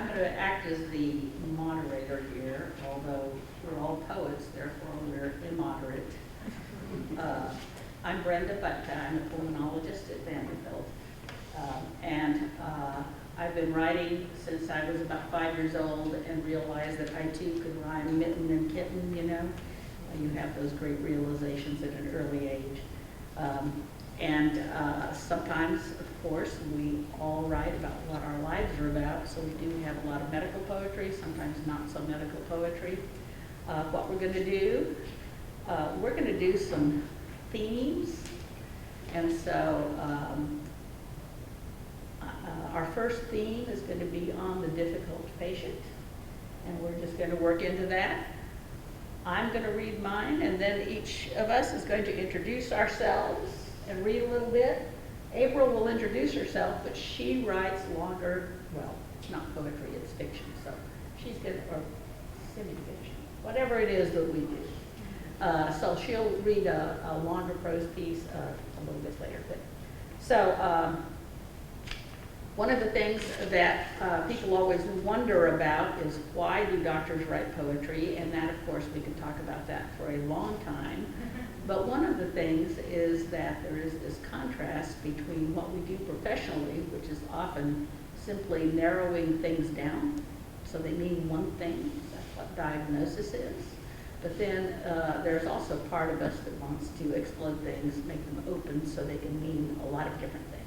I'm going to act as the moderator here, although we're all poets, therefore we're immoderate. I'm Brenda Butka. I'm a pulmonologist at Vanderbilt. I've been writing since I was about 5 years old and realized that I too could rhyme mitten and kitten, you know. You have those great realizations at an early age. Sometimes, of course, we all write about what our lives are about, so we do have a lot of medical poetry, sometimes not so medical poetry. What we're going to do, we're going to do some themes, and so our first theme is going to be on the difficult patient, and we're just going to work into that. I'm going to read mine, and then each of us is going to introduce ourselves and read a little bit. April will introduce herself, but she writes longer, well, it's not poetry, it's fiction, so she's going to, or semi-fiction, whatever it is that we do. So she'll read a longer prose piece a little bit later. One of the things that people always wonder about is, why do doctors write poetry? And that, of course, we can talk about that for a long time. But one of the things is that there is this contrast between what we do professionally, which is often simply narrowing things down, so they mean one thing. That's what diagnosis is. But then there's also part of us that wants to explode things, make them open so they can mean a lot of different things.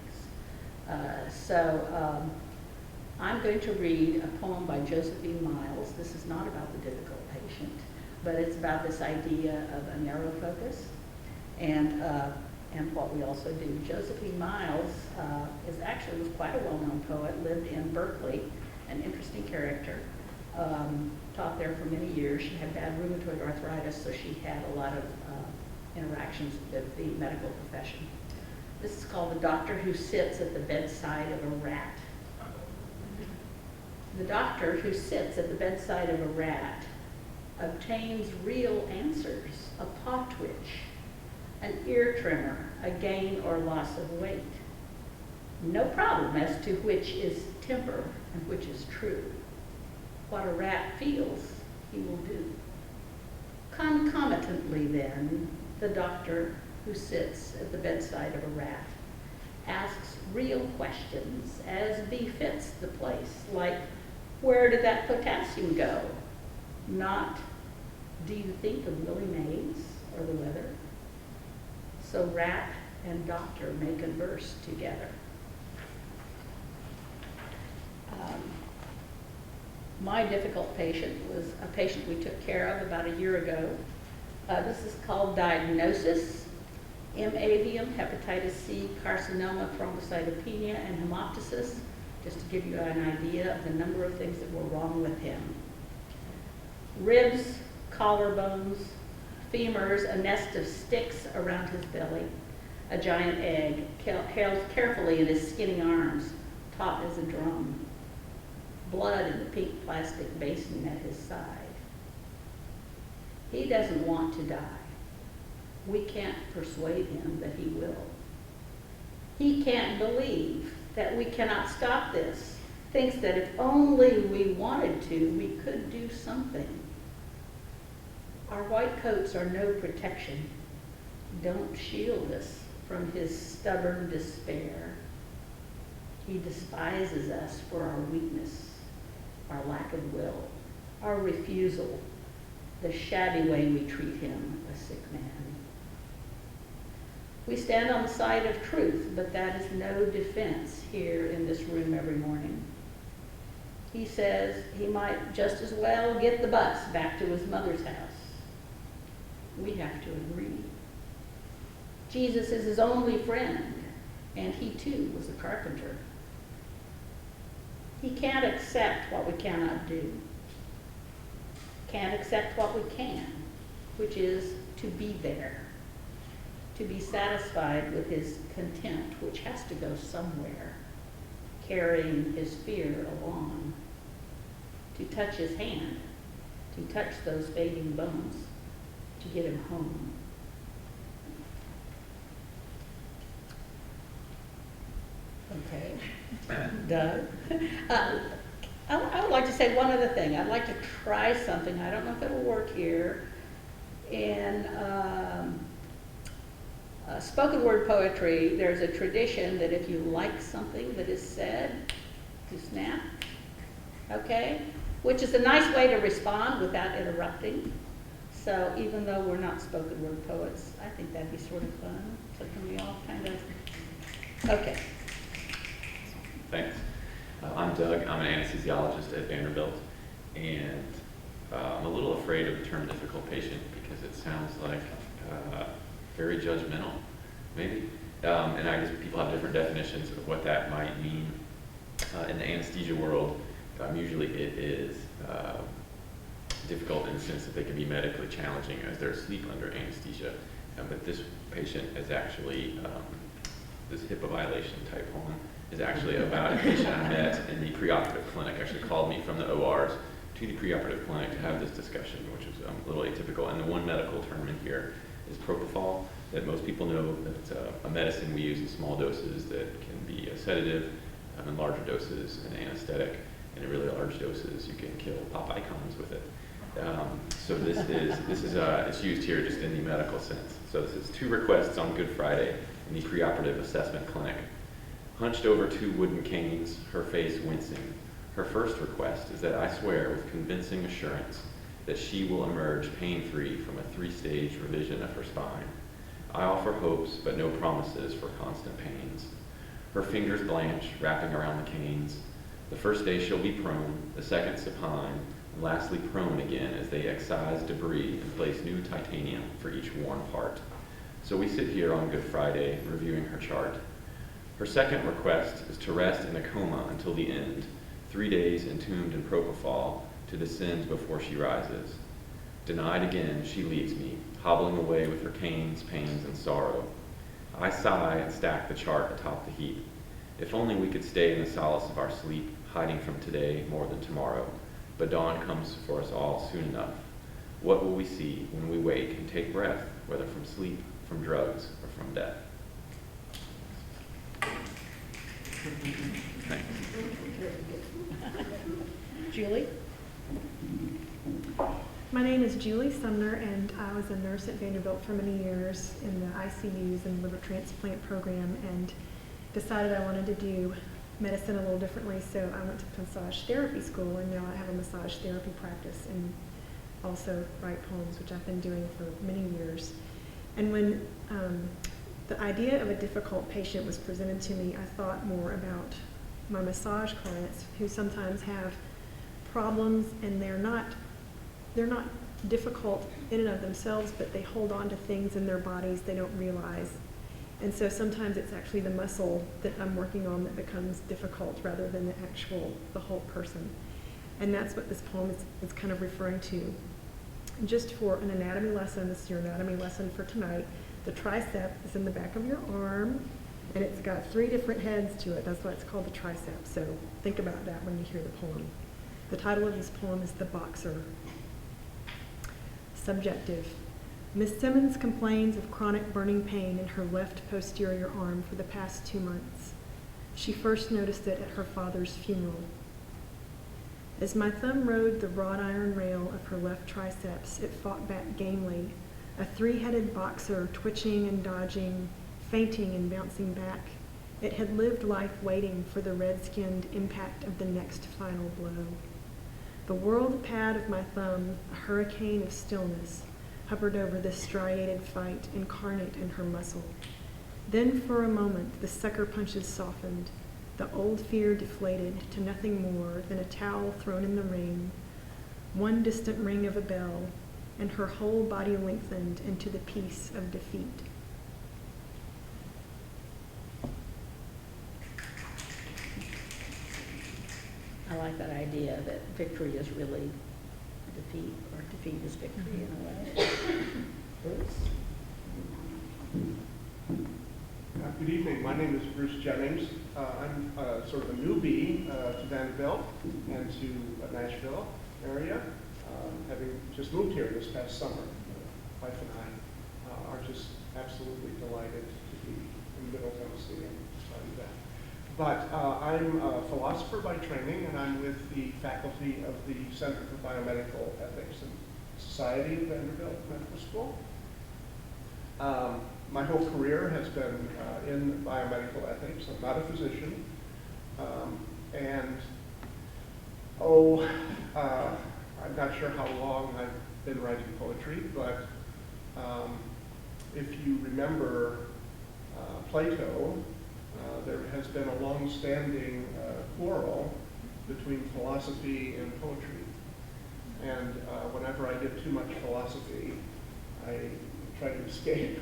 I'm going to read a poem by Josephine Miles. This is not about the difficult patient, but it's about this idea of a narrow focus and what we also do. Josephine Miles was quite a well-known poet, lived in Berkeley, an interesting character, taught there for many years. She had bad rheumatoid arthritis, so she had a lot of interactions with the medical profession. This is called The Doctor Who Sits at the Bedside of a Rat. The doctor who sits at the bedside of a rat obtains real answers: a paw twitch, an ear tremor, a gain or loss of weight. No problem as to which is temper and which is true. What a rat feels, he will do. Concomitantly then, the doctor who sits at the bedside of a rat asks real questions as befits the place, like, where did that potassium go? Not, do you think of Willie Mays or the weather? So rat and doctor may converse together. My difficult patient was a patient we took care of about a year ago. This is called Diagnosis: M. avium, hepatitis C, carcinoma, thrombocytopenia, and hemoptysis, just to give you an idea of the number of things that were wrong with him. Ribs, collarbones, femurs, a nest of sticks around his belly, a giant egg held carefully in his skinny arms, taut as a drum, blood in the pink plastic basin at his side. He doesn't want to die. We can't persuade him that he will. He can't believe that we cannot stop this. Thinks that if only we wanted to, we could do something. Our white coats are no protection. Don't shield us from his stubborn despair. He despises us for our weakness, our lack of will, our refusal, the shabby way we treat him, a sick man. We stand on the side of truth, but that is no defense here in this room every morning. He says he might just as well get the bus back to his mother's house. We have to agree. Jesus is his only friend, and he too was a carpenter. He can't accept what we cannot do. Can't accept what we can, which is to be there. To be satisfied with his contempt, which has to go somewhere, carrying his fear along. To touch his hand, to touch those fading bones, to get him home. Okay, Doug. I would like to say one other thing. I'd like to try something. I don't know if it'll work here. In spoken word poetry, there's a tradition that if you like something that is said, you snap, okay? Which is a nice way to respond without interrupting. So even though we're not spoken word poets, I think that'd be sort of fun. So can we all kind of, okay. Thanks. I'm Doug. I'm an anesthesiologist at Vanderbilt, and I'm a little afraid of the term difficult patient because it sounds like very judgmental, maybe. And I guess people have different definitions of what that might mean. In the anesthesia world, usually it is difficult in the sense that they can be medically challenging as they're asleep under anesthesia. But this patient is actually, this HIPAA violation type poem is actually about a patient I met in the preoperative clinic, actually called me from the ORs to the preoperative clinic to have this discussion, which is a little atypical. And the one medical term in here is Propofol, that most people know that it's a medicine we use in small doses that can be a sedative, in larger doses an anesthetic, and in really large doses you can kill pop icons with it. So this is it's used here just in the medical sense. So this is 2 requests on Good Friday in the preoperative assessment clinic. Hunched over 2 wooden canes, her face wincing. Her first request is that I swear with convincing assurance that she will emerge pain-free from a 3-stage revision of her spine. I offer hopes, but no promises for constant pains. Her fingers blanch, wrapping around the canes. The first day she'll be prone, the second supine, and lastly prone again as they excise debris and place new titanium for each worn part. So we sit here on Good Friday reviewing her chart. Her second request is to rest in a coma until the end, 3 days entombed in propofol to descend before she rises. Denied again, she leads me, hobbling away with her canes, pains, and sorrow. I sigh and stack the chart atop the heap. If only we could stay in the solace of our sleep, hiding from today more than tomorrow. But dawn comes for us all soon enough. What will we see when we wake and take breath, whether from sleep, from drugs, or from death? Thanks. Julie? My name is Jilly Sumner, and I was a nurse at Vanderbilt for many years in the ICUs and liver transplant program, and decided I wanted to do medicine a little differently, so I went to massage therapy school, and now I have a massage therapy practice and also write poems, which I've been doing for many years. And when the idea of a difficult patient was presented to me, I thought more about my massage clients who sometimes have problems, and they're not difficult in and of themselves, but they hold on to things in their bodies they don't realize. And so sometimes it's actually the muscle that I'm working on that becomes difficult rather than the whole person. And that's what this poem is kind of referring to. Just for an anatomy lesson, this is your anatomy lesson for tonight. The tricep is in the back of your arm, and it's got 3 different heads to it. That's why it's called the tricep. So think about that when you hear the poem. The title of this poem is The Boxer. Subjective. Miss Simmons complains of chronic burning pain in her left posterior arm for the past 2 months. She first noticed it at her father's funeral. As my thumb rode the wrought iron rail of her left triceps, it fought back gamely, a 3-headed boxer twitching and dodging, fainting and bouncing back. It had lived life waiting for the red-skinned impact of the next final blow. The whirled pad of my thumb, a hurricane of stillness, hovered over this striated fight, incarnate in her muscle. Then for a moment, the sucker punches softened, the old fear deflated to nothing more than a towel thrown in the ring, one distant ring of a bell, and her whole body lengthened into the peace of defeat. I like that idea that victory is really defeat, or defeat is victory in a way. Bruce? Good evening. My name is Bruce Jennings. I'm sort of a newbie to Vanderbilt and to Nashville area, having just moved here this past summer. My wife and I are just absolutely delighted to be in Middle Tennessee and study that. But I'm a philosopher by training, and I'm with the faculty of the Center for Biomedical Ethics and Society at Vanderbilt Medical School. My whole career has been in biomedical ethics. I'm not a physician. I'm not sure how long I've been writing poetry, but if you remember Plato, there has been a long-standing quarrel between philosophy and poetry. And whenever I get too much philosophy, I try to escape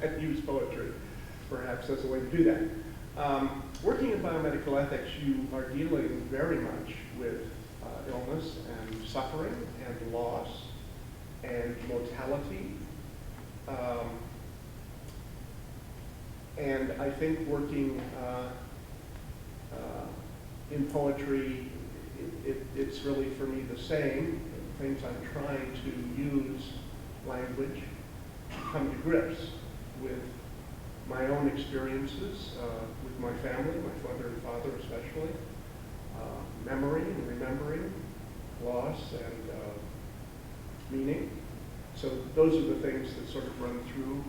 and use poetry, perhaps as a way to do that. Working in biomedical ethics, you are dealing very much with illness and suffering and loss and mortality. And I think working in poetry, it's really for me the same. Things I'm trying to use language to come to grips with my own experiences with my family, my mother and father especially, memory and remembering, loss and meaning. So those are the things that sort of run through.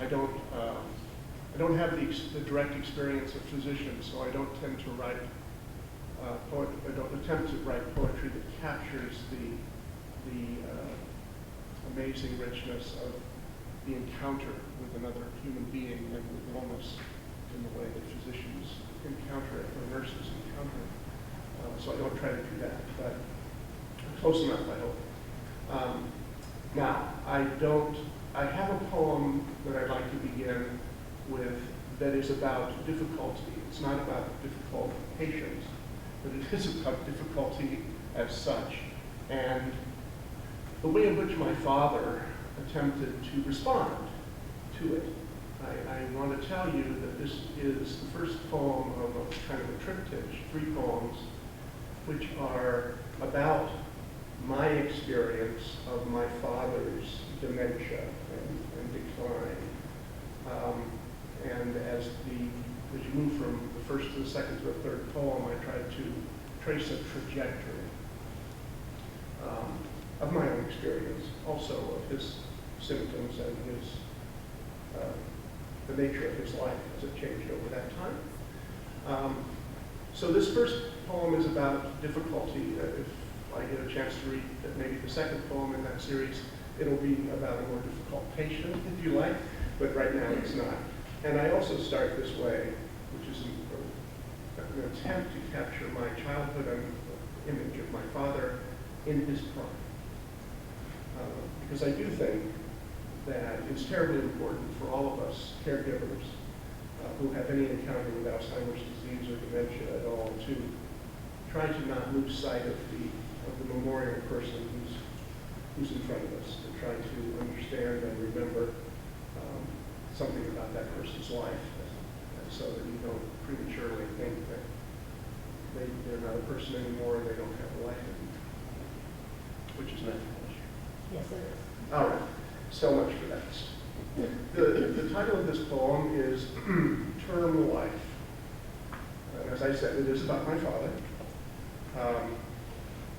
I don't have the direct experience of physicians, so I don't tend to write I don't attempt to write poetry that captures the amazing richness of the encounter with another human being and with illness in the way that physicians encounter it or nurses encounter it. So I don't try to do that, but close enough, I hope. Now, I have a poem that I'd like to begin with that is about difficulty. It's not about difficult patients, but it is about difficulty as such. And the way in which my father attempted to respond to it. I want to tell you that this is the first poem of a kind of a triptych, 3 poems, which are about my experience of my father's dementia and decline. And as you move from the first to the second to the third poem, I tried to trace a trajectory of my own experience, also of his symptoms and the nature of his life as it changed over that time. So this first poem is about difficulty. If I get a chance to read maybe the second poem in that series, it'll be about a more difficult patient, if you like, but right now it's not. And I also start this way, which is an attempt to capture my childhood and the image of my father in his prime. Because I do think that it's terribly important for all of us caregivers who have any encounter with Alzheimer's disease or dementia at all to try to not lose sight of the memorial person who's in front of us, to try to understand and remember something about that person's life, so that you don't prematurely think that they're not a person anymore and they don't have a life anymore, which is not foolish. Yes, it is. All right, so much for that. The title of this poem is Term Life. And as I said, it is about my father.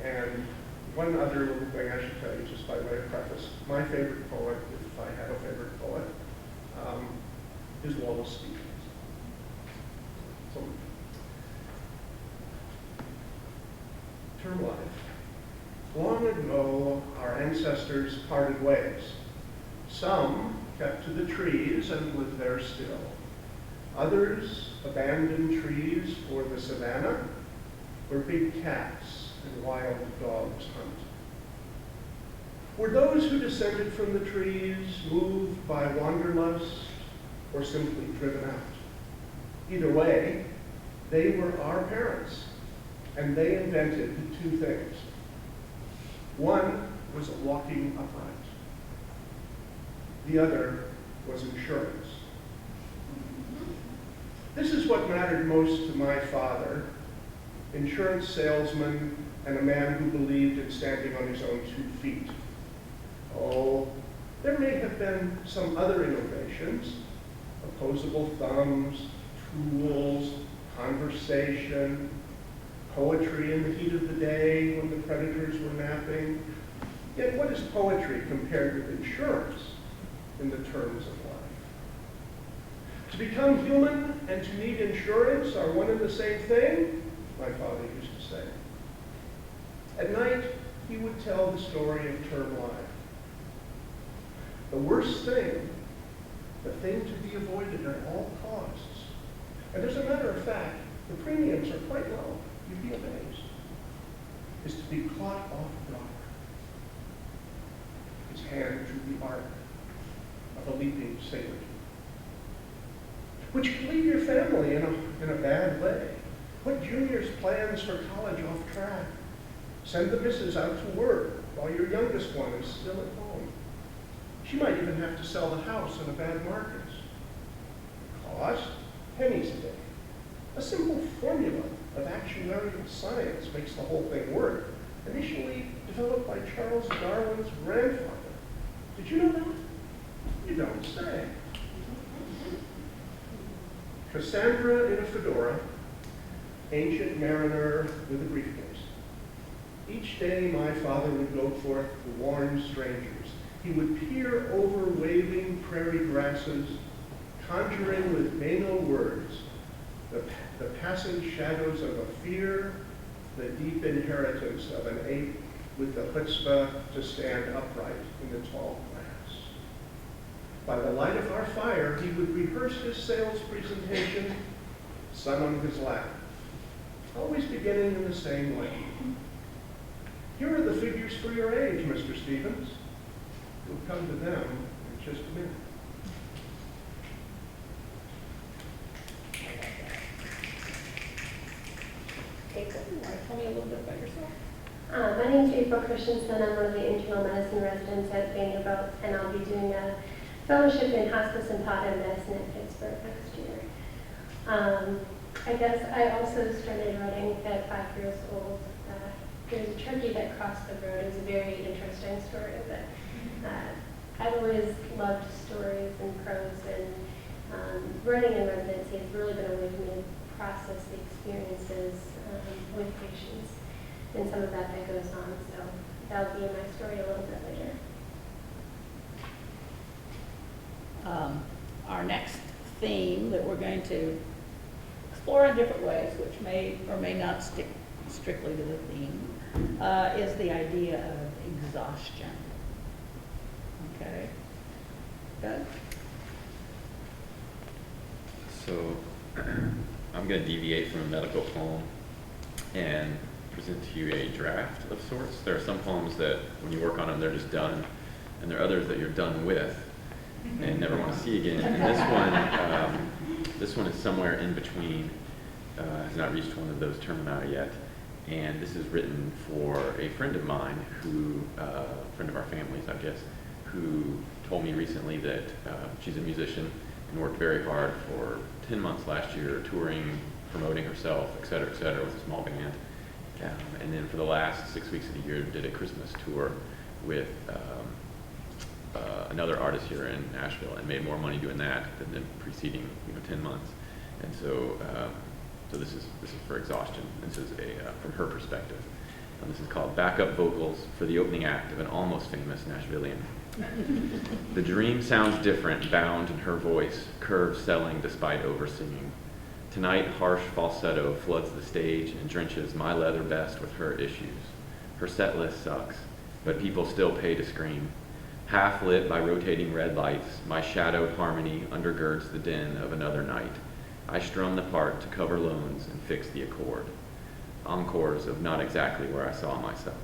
And one other little thing I should tell you, just by way of preface, my favorite poet, if I have a favorite poet, is Wallace Stevens. So, term life. Long ago, our ancestors parted ways. Some kept to the trees and lived there still. Others abandoned trees for the savannah, where big cats and wild dogs hunt. Were those who descended from the trees moved by wanderlust or simply driven out? Either way, they were our parents, and they invented 2 things. One was walking upright. The other was insurance. This is what mattered most to my father, insurance salesman and a man who believed in standing on his own 2 feet. Oh, there may have been some other innovations, opposable thumbs, tools, conversation, poetry in the heat of the day when the predators were napping. Yet what is poetry compared with insurance in the terms of life? To become human and to need insurance are one and the same thing, my father used to say. At night, he would tell the story of term life. The worst thing, the thing to be avoided at all costs. And as a matter of fact, the premiums are quite low. You'd be amazed. Is to be caught off guard. His hand drew the arc of a leaping saber. Which could leave your family in a bad way. Put junior's plans for college off track. Send the missus out to work while your youngest one is still at home. She might even have to sell the house in a bad market. Cost, pennies a day. A simple formula of actuarial science makes the whole thing work, initially developed by Charles Darwin's grandfather. Did you know that? You don't say. Cassandra in a fedora, ancient mariner with a briefcase. Each day my father would go forth to warn strangers. He would peer over waving prairie grasses, conjuring with banal words the passing shadows of a fear, the deep inheritance of an ape with the chutzpah to stand upright in the tall grass. By the light of our fire, he would rehearse his sales presentation, sun on his lap, always beginning in the same way. Here are the figures for your age, Mr. Stevens. We'll come to them in just a minute. April, you want to tell me a little bit about yourself? My name is April Christensen. I'm one of the internal medicine residents at Vanderbilt, and I'll be doing a fellowship in hospice and palliative medicine at Pittsburgh next year. I guess I also started writing at 5 years old. There was a turkey that crossed the road. It was a very interesting story, but I've always loved stories and prose, and writing in residency has really been a way for me to process the experiences with patients and some of that goes on. So that'll be my story a little bit later. Our next theme that we're going to explore in different ways, which may or may not stick strictly to the theme, is the idea of exhaustion. Okay? Good? So I'm going to deviate from a medical poem and present to you a draft of sorts. There are some poems that when you work on them, they're just done, and there are others that you're done with and never want to see again. And this one is somewhere in between, has not reached one of those termini yet. And this is written for a friend of mine who, friend of our family's, I guess, who told me recently that she's a musician and worked very hard for 10 months last year, touring, promoting herself, et cetera, with a small band. And then for the last 6 weeks of the year, did a Christmas tour with another artist here in Nashville, and made more money doing that than the preceding 10 months. And so, so this is for exhaustion. This is from her perspective. And this is called Backup Vocals for the Opening Act of an Almost Famous Nashvilleian. The dream sounds different, bound in her voice, curves selling despite over-singing. Tonight, harsh falsetto floods the stage and drenches my leather vest with her issues. Her set list sucks, but people still pay to scream. Half lit by rotating red lights, my shadowed harmony undergirds the din of another night. I strum the part to cover loans and fix the accord. Encores of not exactly where I saw myself.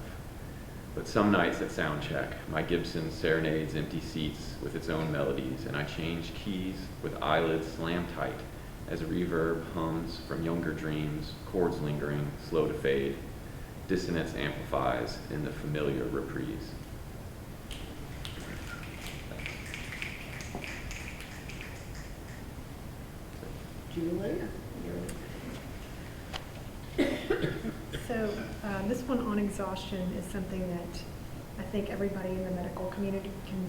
But some nights at sound check, my Gibson serenades empty seats with its own melodies, and I change keys with eyelids slammed tight as reverb hums from younger dreams, chords lingering, slow to fade. Dissonance amplifies in the familiar reprise. Julie? So this one on exhaustion is something that I think everybody in the medical community can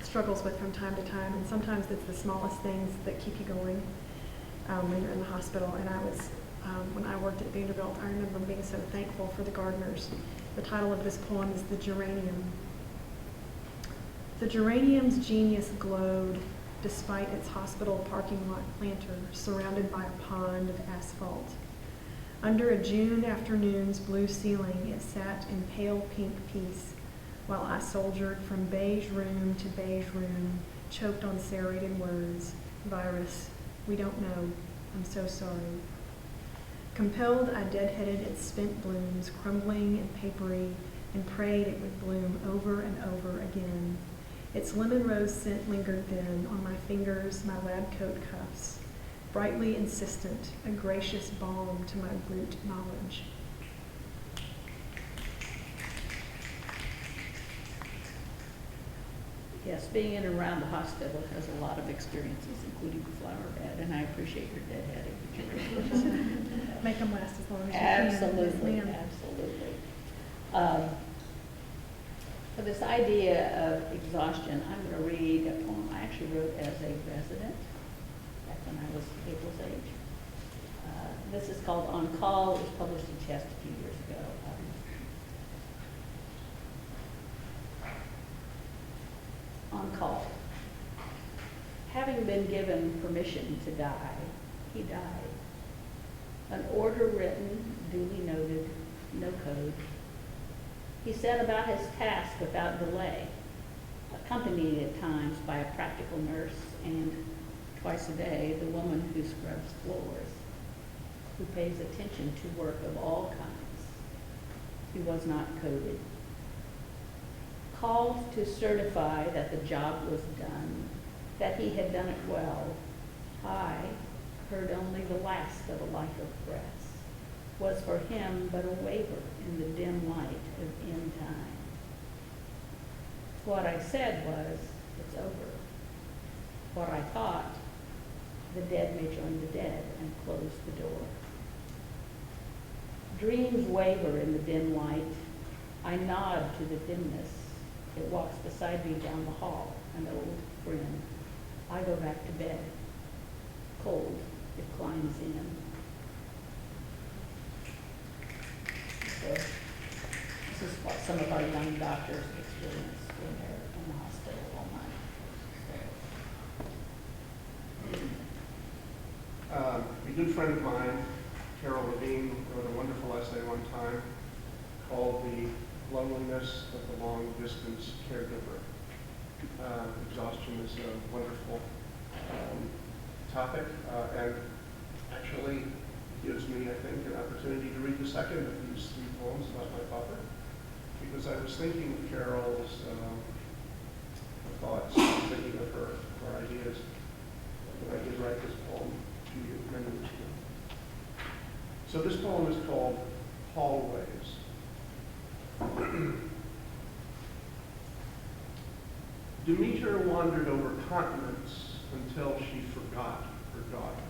struggles with from time to time, and sometimes it's the smallest things that keep you going when you're in the hospital. And I was, when I worked at Vanderbilt, I remember being so thankful for the gardeners. The title of this poem is The Geranium. The geranium's genius glowed despite its hospital parking lot planter surrounded by a pond of asphalt. Under a June afternoon's blue ceiling, it sat in pale pink peace, while I soldiered from beige room to beige room, choked on serrated words. Virus, we don't know, I'm so sorry. Compelled, I deadheaded its spent blooms, crumbling and papery, and prayed it would bloom over and over again. Its lemon rose scent lingered then on my fingers, my lab coat cuffs, brightly insistent, a gracious balm to my brute knowledge. Yes, being in and around the hospital has a lot of experiences, including the flower bed, and I appreciate your deadheading. Make them last as long as you Absolutely, can. Yes, absolutely. For this idea of exhaustion, I'm going to read a poem I actually wrote as a resident back when I was April's age. This is called On Call. It was published in Chest a few years ago. On Call. Having been given permission to die, he died. An order written, duly noted, no code. He set about his task without delay, accompanied at times by a practical nurse and, twice a day, the woman who scrubs floors, who pays attention to work of all kinds. He was not coded. Called to certify that the job was done, that he had done it well, I heard only the last of a life of breaths, was for him but a waver in the dim light of end time. What I said was, it's over. What I thought, the dead may join the dead, and close the door. Dreams waver in the dim light. I nod to the dimness. It walks beside me down the hall, an old friend. I go back to bed. Cold, it climbs in. So this is what some of our young doctors experience when they're in the hospital all night. A good friend of mine, Carol Levine, wrote a wonderful essay one time called The Loneliness of the Long-Distance Caregiver. Exhaustion is a wonderful topic, and actually gives me, I think, an opportunity to read the second of these three poems about my father, because I was thinking of Carol's thoughts, thinking of her ideas when I did write this poem to you many years ago. So this poem is called Hallways. Demeter wandered over continents until she forgot her daughter.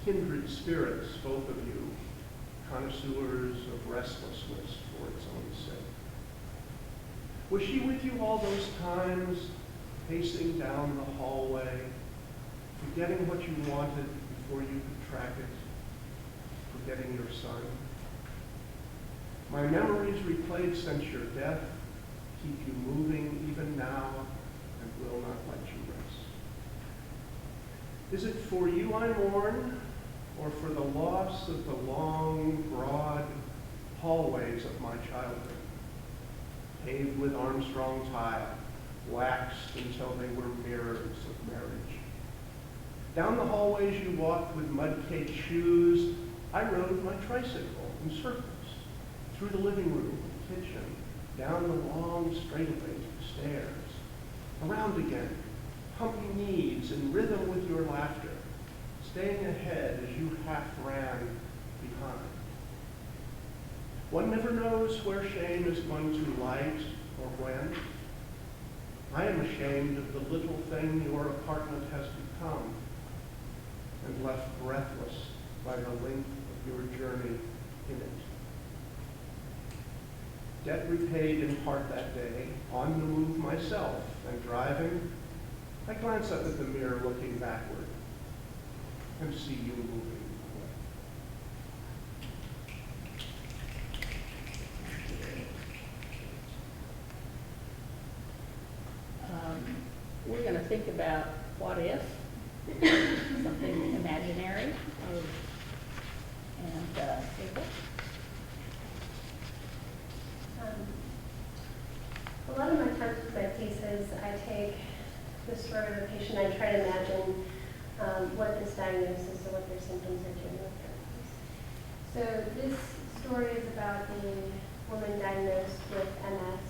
Kindred spirits, both of you, connoisseurs of restlessness for its own sake. Was she with you all those times, pacing down the hallway, forgetting what you wanted before you could track it, forgetting your son? My memories replayed since your death keep you moving even now and will not let you rest. Is it for you I mourn, or for the loss of the long, broad hallways of my childhood, paved with Armstrong tile, waxed until they were mirrors of marriage? Down the hallways you walked with mud-caked shoes. I rode my tricycle in circles, through the living room, kitchen, down the long straightaways, stairs, around again, pumping knees in rhythm with your laughter, staying ahead as you half ran behind. One never knows where shame is going to light or when. I am ashamed of the little thing your apartment has become, and left breathless by the length of your journey in it. Debt repaid in part that day, on the move myself, and driving, I glance up at the mirror looking backward and see you moving away. We're going to think about what if, something imaginary, and April. A lot of my times with my pieces, I take the story of a patient, I try to imagine what this diagnosis or what their symptoms are doing with their lives. So this story is about a woman diagnosed with MS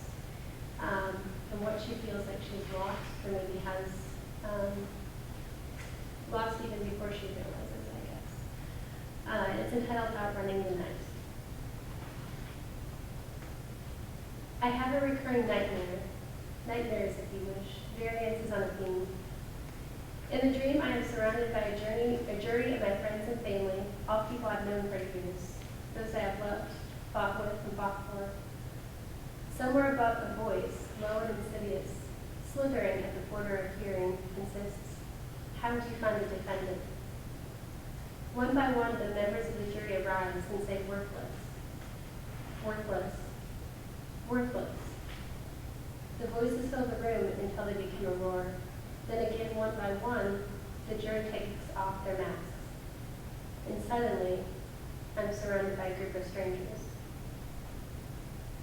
and what she feels like she's lost or maybe has lost even before she realizes, I guess. It's entitled Outrunning the Night. I have a recurring nightmare, nightmares if you wish, variances on a theme. In the dream, I am surrounded by a jury of my friends and family, all people I've known for years, those I have loved, fought with, and fought for. Somewhere above, a voice, low and insidious, slithering at the border of hearing, insists, "How would you find a defendant?" One by one, the members of the jury arise and say, "Worthless, worthless, worthless." The voices fill the room until they become a roar. Then again, one by one, the jury takes off their masks. And suddenly, I'm surrounded by a group of strangers.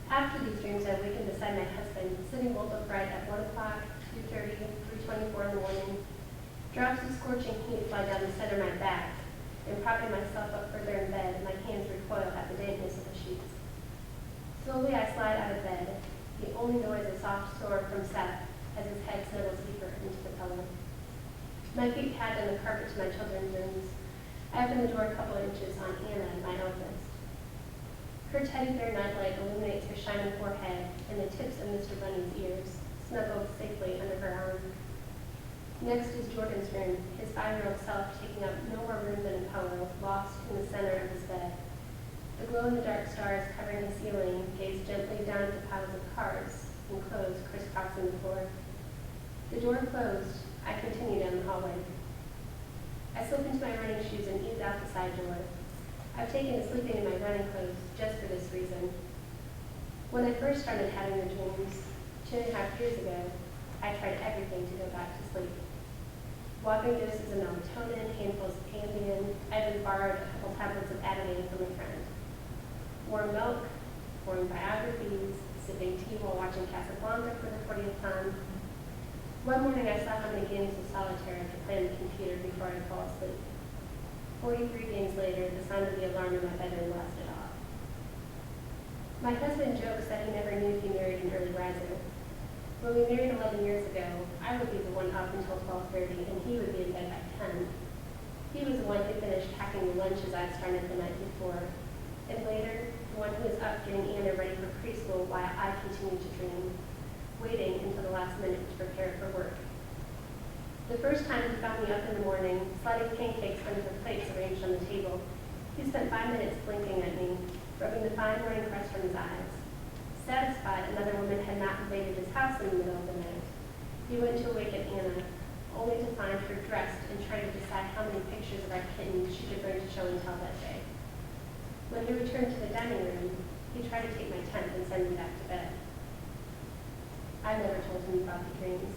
After these dreams, I awaken beside my husband, sitting bolt upright at 1 o'clock, 2:30, 3:24 in the morning. Drops of scorching heat fly down the center of my back, and propping myself up further in bed, my hands recoil at the dampness of the sheets. Slowly, I slide out of bed, the only noise a soft snore from Seth as his head snuggles deeper into the pillow. My feet pad on the carpet to my children's rooms. I open the door a couple inches on Anna, my eldest. Her teddy bear nightlight illuminates her shining forehead and the tips of Mr. Bunny's ears, snuggled safely under her arm. Next is Jordan's room, his 5-year-old self taking up no more room than a pillow, lost in the center of his bed. The glow-in-the-dark stars covering the ceiling gaze gently down at the piles of cards and clothes crisscrossing the floor. The door closed, I continue down the hallway. I slip into my running shoes and ease out the side door. I've taken to sleeping in my running clothes just for this reason. When I first started having the dreams, 2.5 years ago, I tried everything to go back to sleep. Whopping doses of melatonin, handfuls of Ambien, I even borrowed a couple tablets of Ativan from a friend. Warm milk, pouring biographies, sipping tea while watching Casablanca for the 40th time. One morning I saw how many games of solitaire I could play on the computer before I'd fall asleep. 43 games later, the sound of the alarm in my bedroom blasted off. My husband jokes that he never knew he married an early riser. When we married 11 years ago, I would be the one up until 12:30 and he would be in bed by 10. He was the one who finished packing the lunches I'd started the night before. And later, the one who was up getting Anna ready for preschool while I continued to dream, waiting until the last minute to prepare for work. The first time he found me up in the morning, sliding pancakes under the plates arranged on the table, he spent 5 minutes blinking at me, rubbing the fine morning crust from his eyes. Satisfied another woman had not invaded his house in the middle of the night, he went to awaken Anna, only to find her dressed and trying to decide how many pictures of our kittens she could bring to show and tell that day. When he returned to the dining room, he tried to take my tent and send me back to bed. I never told him about the dreams.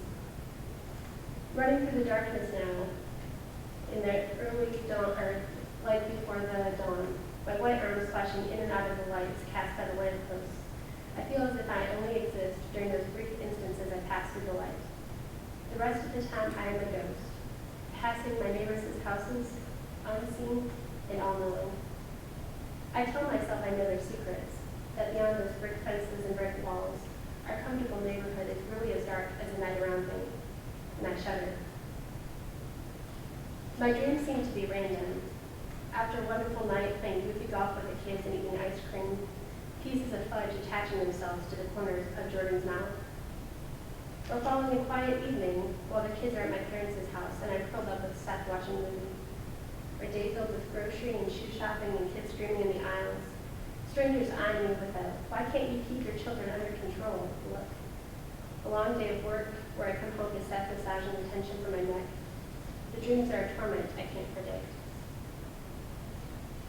Running through the darkness now, in the early dawn, or like before the dawn, my white arms flashing in and out of the lights cast by the lampposts, I feel as if I only exist during those brief instances I pass through the light. The rest of the time I am a ghost, passing my neighbors' houses, unseen and all-knowing. I tell myself I know their secrets, that beyond those brick fences and brick walls, our comfortable neighborhood is really as dark as the night around me, and I shudder. My dreams seem to be random. After a wonderful night playing goofy golf with the kids and eating ice cream, pieces of fudge attaching themselves to the corners of Jordan's mouth. Or following a quiet evening while the kids are at my parents' house and I'm curled up with Seth watching a movie. Or a day filled with grocery and shoe shopping and kids screaming in the aisles. Strangers eyeing me with a, "Why can't you keep your children under control?" look. a long day of work where I come home to staff massage and attention for my neck. The dreams are a torment I can't predict.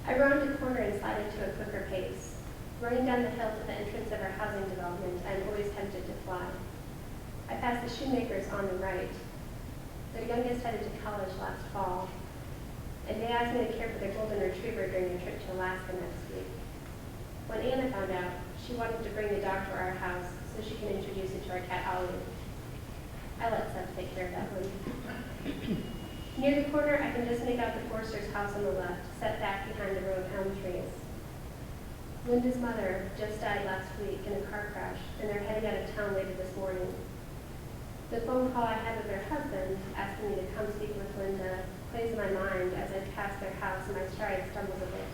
I round a corner and slide into a quicker pace. Running down the hill to the entrance of our housing development, I am always tempted to fly. I pass the shoemakers on the right. Their youngest headed to college last fall, and they asked me to care for their golden retriever during a trip to Alaska next week. When Anna found out, she wanted to bring the dog to our house so she can introduce it to our cat Ollie. I let Seth take care of that one. Near the corner, I can just make out the Forster's house on the left, set back behind a row of elm trees. Linda's mother just died last week in a car crash, and they're heading out of town later this morning. The phone call I had with her husband, asking me to come speak with Linda, plays in my mind as I pass their house and my stride stumbles a bit.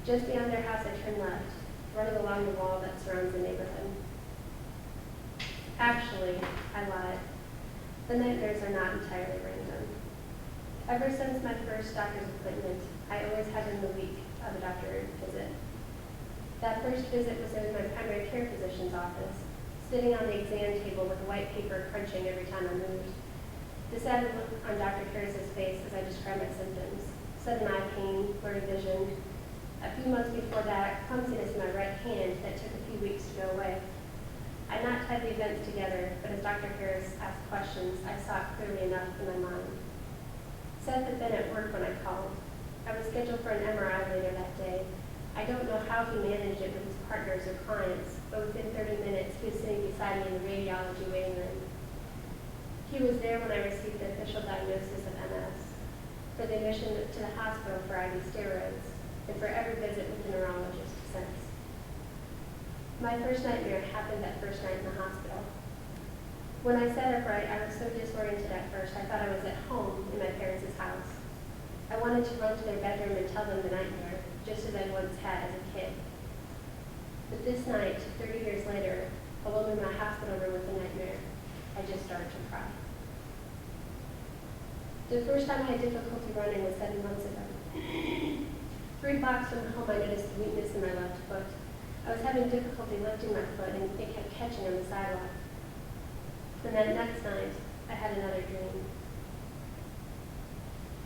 Just beyond their house, I turn left, running along the wall that surrounds the neighborhood. Actually, I lied. The nightmares are not entirely random. Ever since my first doctor's appointment, I always had in the week of a doctor visit. That first visit was in my primary care physician's office, sitting on the exam table with a white paper crunching every time I moved. The sad look on Dr. Harris's face as I described my symptoms: sudden eye pain, blurry vision. A few months before that, clumsiness in my right hand that took a few weeks to go away. I not tied the events together, but as Dr. Harris asked questions, I saw it clearly enough in my mind. Seth had been at work when I called. I was scheduled for an MRI later that day. I don't know how he managed it with his partners or clients, but within 30 minutes, he was sitting beside me in the radiology waiting room. He was there when I received the official diagnosis of MS, for the admission to the hospital for IV steroids, and for every visit with the neurologist since. My first nightmare happened that first night in the hospital. When I sat upright, I was so disoriented at first, I thought I was at home in my parents' house. I wanted to run to their bedroom and tell them the nightmare, just as I once had as a kid. But this night, 30 years later, alone in my hospital room with the nightmare, I just started to cry. The first time I had difficulty running was 7 months ago. 3 blocks from home, I noticed a weakness in my left foot. I was having difficulty lifting my foot, and it kept catching on the sidewalk. And that next night, I had another dream.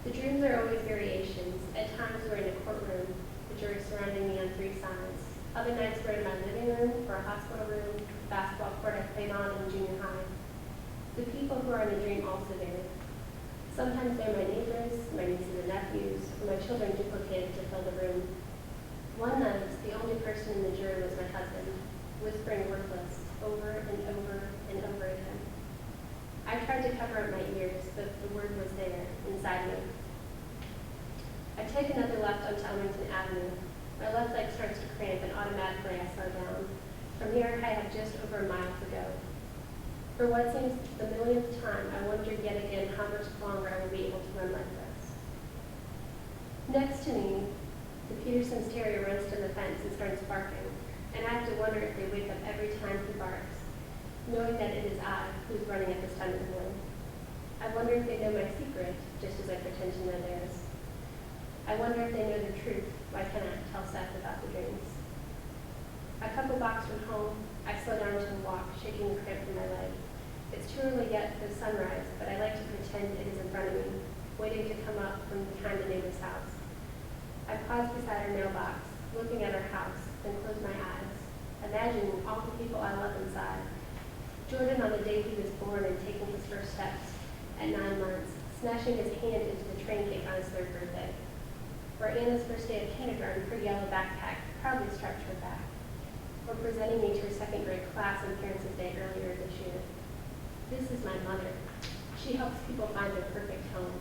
The dreams are always variations. At times we're in a courtroom, the jury surrounding me on 3 sides. Other nights we're in my living room, or a hospital room, the basketball court I played on in junior high. The people who are in the dream also vary. Sometimes they're my neighbors, my nieces and nephews, or my children duplicated to fill the room. One night, the only person in the jury was my husband, whispering worthless over and over and over again. I tried to cover up my ears, but the word was there, inside me. I take another left onto Williamson Avenue. My left leg starts to cramp, and automatically I slow down. From here, I have just over a mile to go. For what seems the millionth time, I wonder yet again how much longer I will be able to run like this. Next to me, the Peterson's terrier runs to the fence and starts barking, and I have to wonder if they wake up every time he barks, knowing that it is I who's running at this time of the morning. I wonder if they know my secret, just as I pretend to know theirs. I wonder if they know the truth. Why can't I tell Seth about the dreams? A couple blocks from home, I slow down to a walk, shaking the cramp in my leg. It's too early yet for the sunrise, but I like to pretend it is in front of me, waiting to come up from behind the neighbor's house. I pause beside her mailbox, looking at her house, then close my eyes, imagining all the people I love inside. Jordan on the day he was born and taking his first steps at 9 months, smashing his hand into the train cake on his 3rd birthday. Or Anna's first day of kindergarten, her yellow backpack proudly strapped to her back. Or presenting me to her 2nd grade class on Parents' Day earlier this year. This is my mother. She helps people find their perfect home.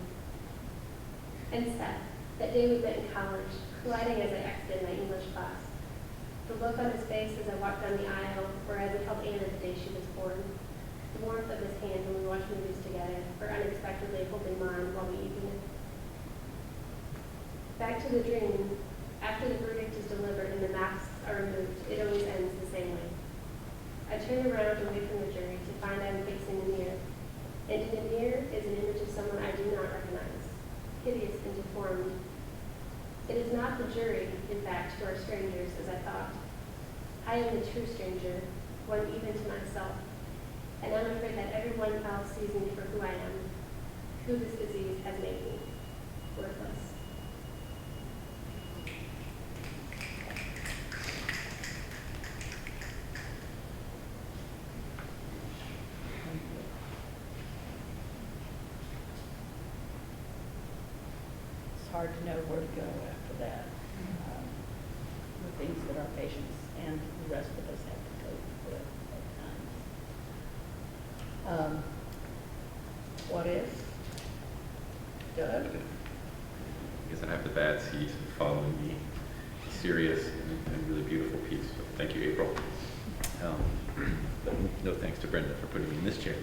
And Seth, that day we met in college, colliding as I exited my English class. The look on his face as I walked down the aisle, or as I held Anna the day she was born. The warmth of his hand when we watched movies together, or unexpectedly holding mine while we eat dinner. Back to the dream. After the verdict is delivered and the masks are removed, it always ends the same way. I turn around away from the jury to find I'm facing the mirror. And in the mirror is an image of someone I do not recognize, hideous and deformed. It is not the jury, in fact, who are strangers, as I thought. I am the true stranger, one even to myself. And I'm afraid that everyone else sees me for who I am, who this disease has made me, worthless. It's hard to know where to go after that. The things that our patients and the rest of us have to go through at times. What if? Doug? I guess I have the bad seat following the serious and really beautiful piece. So thank you, April. But no thanks to Brenda for putting me in this chair.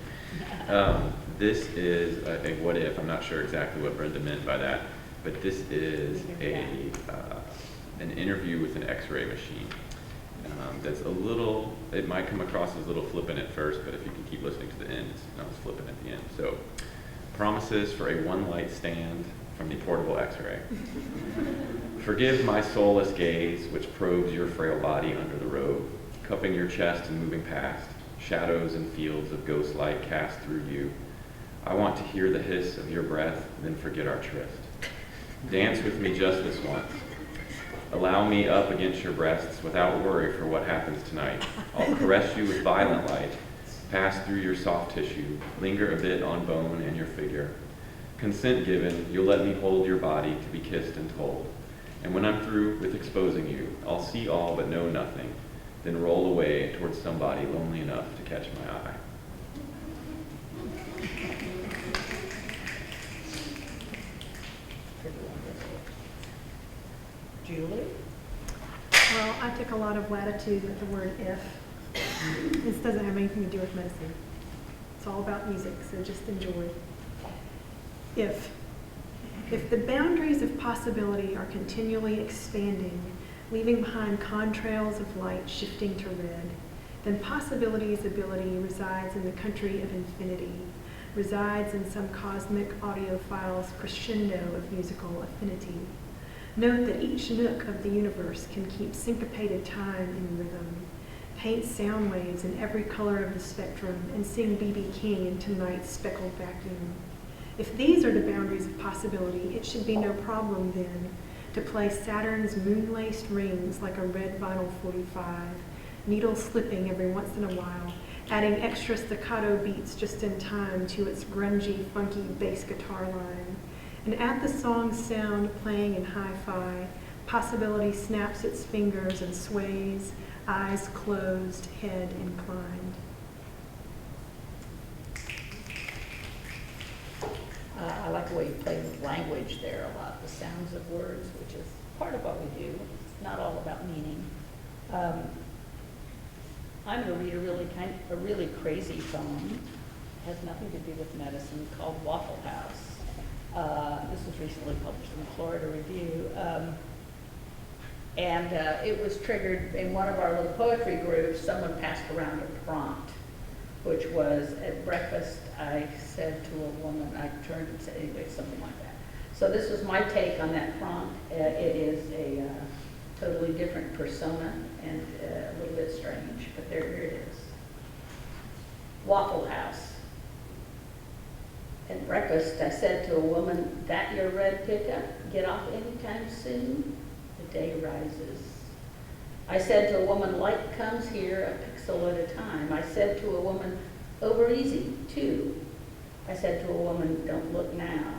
This is a what if. I'm not sure exactly what Brenda meant by that, but this is an interview with an X-ray machine. That's a little, it might come across as a little flippant at first, but if you can keep listening to the end, it's not as flippant at the end. So, promises for a one-light stand from the portable X-ray. Forgive my soulless gaze, which probes your frail body under the robe, cupping your chest and moving past, shadows and fields of ghost light cast through you. I want to hear the hiss of your breath, then forget our tryst. Dance with me just this once. Allow me up against your breasts without worry for what happens tonight. I'll caress you with violent light, pass through your soft tissue, linger a bit on bone and your figure. Consent given, you'll let me hold your body to be kissed and told. And when I'm through with exposing you, I'll see all but know nothing, then roll away towards somebody lonely enough to catch my eye. Julie? Well, I took a lot of latitude with the word if. This doesn't have anything to do with medicine. It's all about music, so just enjoy. If the boundaries of possibility are continually expanding, leaving behind contrails of light shifting to red, then possibility's ability resides in the country of infinity, resides in some cosmic audiophile's crescendo of musical affinity. Note that each nook of the universe can keep syncopated time in rhythm, paint sound waves in every color of the spectrum, and sing B.B. King into night's speckled vacuum. If these are the boundaries of possibility, it should be no problem then to play Saturn's moon-laced rings like a red vinyl 45, needle slipping every once in a while, adding extra staccato beats just in time to its grungy, funky bass guitar line. And at the song's sound playing in hi-fi, possibility snaps its fingers and sways, eyes closed, head inclined. I like the way you play with language there a lot, the sounds of words, which is part of what we do. It's not all about meaning. I'm going to read a really crazy poem. It has nothing to do with medicine, called Waffle House. This was recently published in the Florida Review. And it was triggered in one of our little poetry groups. Someone passed around a prompt, which was at breakfast, I said to a woman, I turned and said, anyway, something like that. So this was my take on that prompt. It is a totally different persona and a little bit strange, but here it is. Waffle House. At breakfast, I said to a woman, that your red pickup? Get off anytime soon? The day rises. I said to a woman, light comes here a pixel at a time. I said to a woman, over easy, too. I said to a woman, don't look now.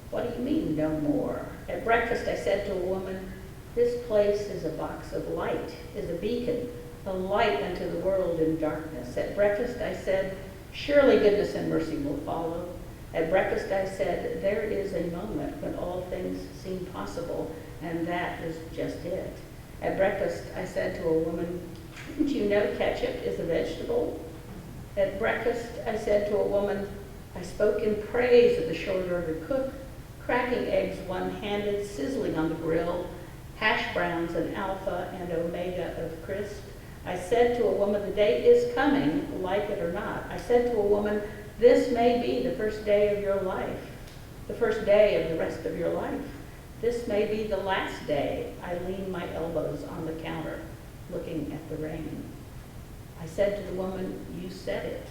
What do you mean, no more? At breakfast, I said to a woman, this place is a box of light, is a beacon, a light unto the world in darkness. At breakfast, I said, surely goodness and mercy will follow. At breakfast, I said, there is a moment when all things seem possible, and that is just it. At breakfast, I said to a woman, didn't you know ketchup is a vegetable? At breakfast, I said to a woman, I spoke in praise of the short order cook, cracking eggs one-handed, sizzling on the grill, hash browns and alpha and omega of crisp. I said to a woman, the day is coming, like it or not. I said to a woman, this may be the first day of your life, the first day of the rest of your life. This may be the last day. I lean my elbows on the counter, looking at the rain. I said to the woman, you said it.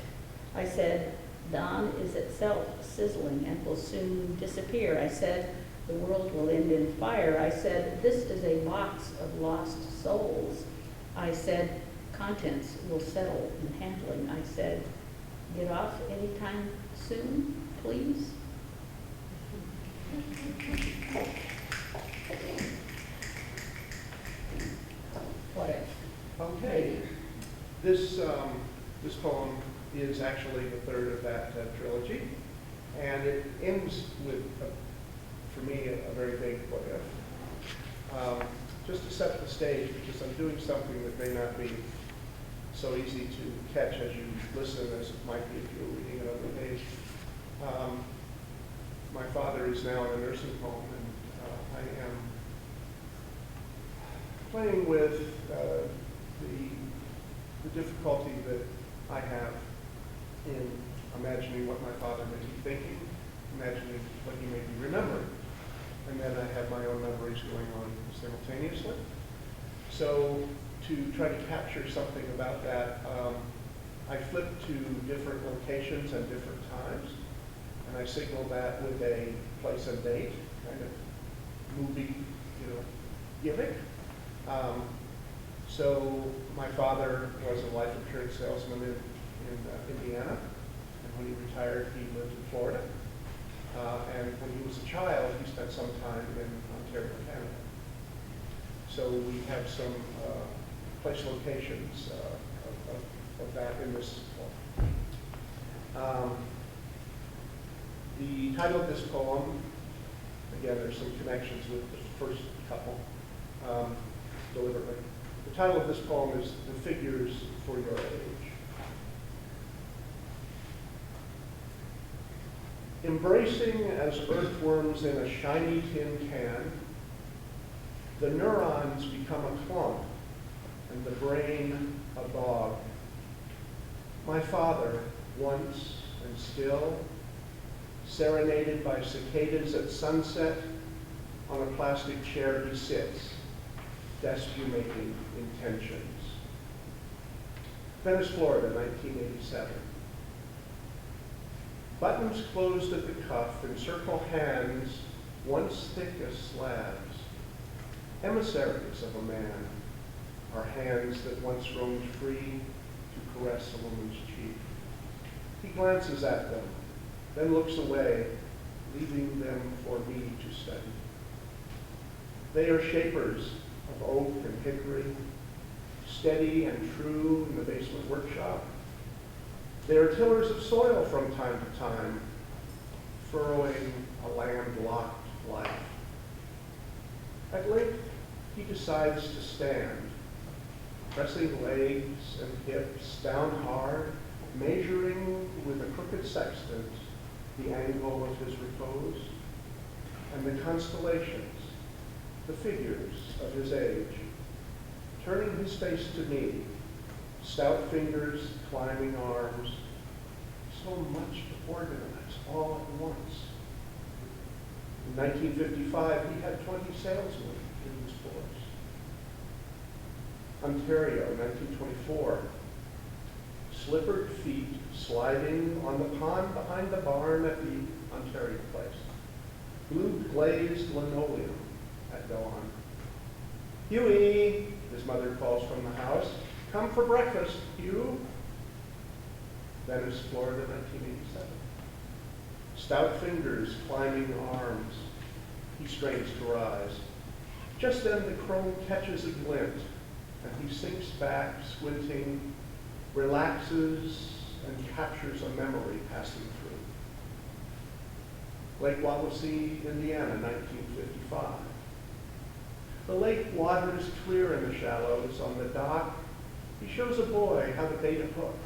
I said, dawn is itself sizzling and will soon disappear. I said, the world will end in fire. I said, this is a box of lost souls. I said, contents will settle in handling. I said, get off anytime soon, please. What if? Okay. This poem is actually the third of that trilogy, and it ends with, for me, a very big what if. Just to set the stage, because I'm doing something that may not be so easy to catch as you listen as it might be if you were reading it on the page. My father is now in a nursing home, and I am playing with the difficulty that I have in imagining what my father may be thinking, imagining what he may be remembering. And then I have my own memories going on simultaneously. So to try to capture something about that, I flip to different locations and different times, and I signal that with a place and date, kind of movie, gimmick. So my father was a life insurance salesman in Indiana, and when he retired, he lived in Florida. And when he was a child, he spent some time in Ontario, Canada. So we have some place locations of that in this poem. The title of this poem, again, there's some connections with the first couple, deliberately. The title of this poem is The Figures for Your Age. Embracing as earthworms in a shiny tin can, the neurons become a clump and the brain a bog. My father, once and still, serenaded by cicadas at sunset, on a plastic chair he sits, rescue-making intentions. Venice, Florida, 1987. Buttons closed at the cuff, encircle hands once thick as slabs. Emissaries of a man are hands that once roamed free to caress a woman's cheek. He glances at them, then looks away, leaving them for me to study. They are shapers of oak and hickory, steady and true in the basement workshop. They are tillers of soil from time to time, furrowing a land-locked life. At length, he decides to stand, pressing legs and hips down hard, measuring with a crooked sextant the angle of his repose, and the constellations, the figures of his age, turning his face to me, stout fingers, climbing arms, so much to organize all at once. In 1955, he had 20 salesmen in his force. Ontario, 1924, slippered feet sliding on the pond behind the barn at the Ontario place. Blue glazed linoleum at dawn. Huey, his mother calls from the house. Come for breakfast, Hugh. Venice, Florida, 1987. Stout fingers, climbing arms. He strains to rise. Just then the chrome catches a glint, and he sinks back, squinting, relaxes, and captures a memory passing through. Lake Wawasee, Indiana, 1955. The lake waters clear in the shallows. On the dock, he shows a boy how to bait a hook.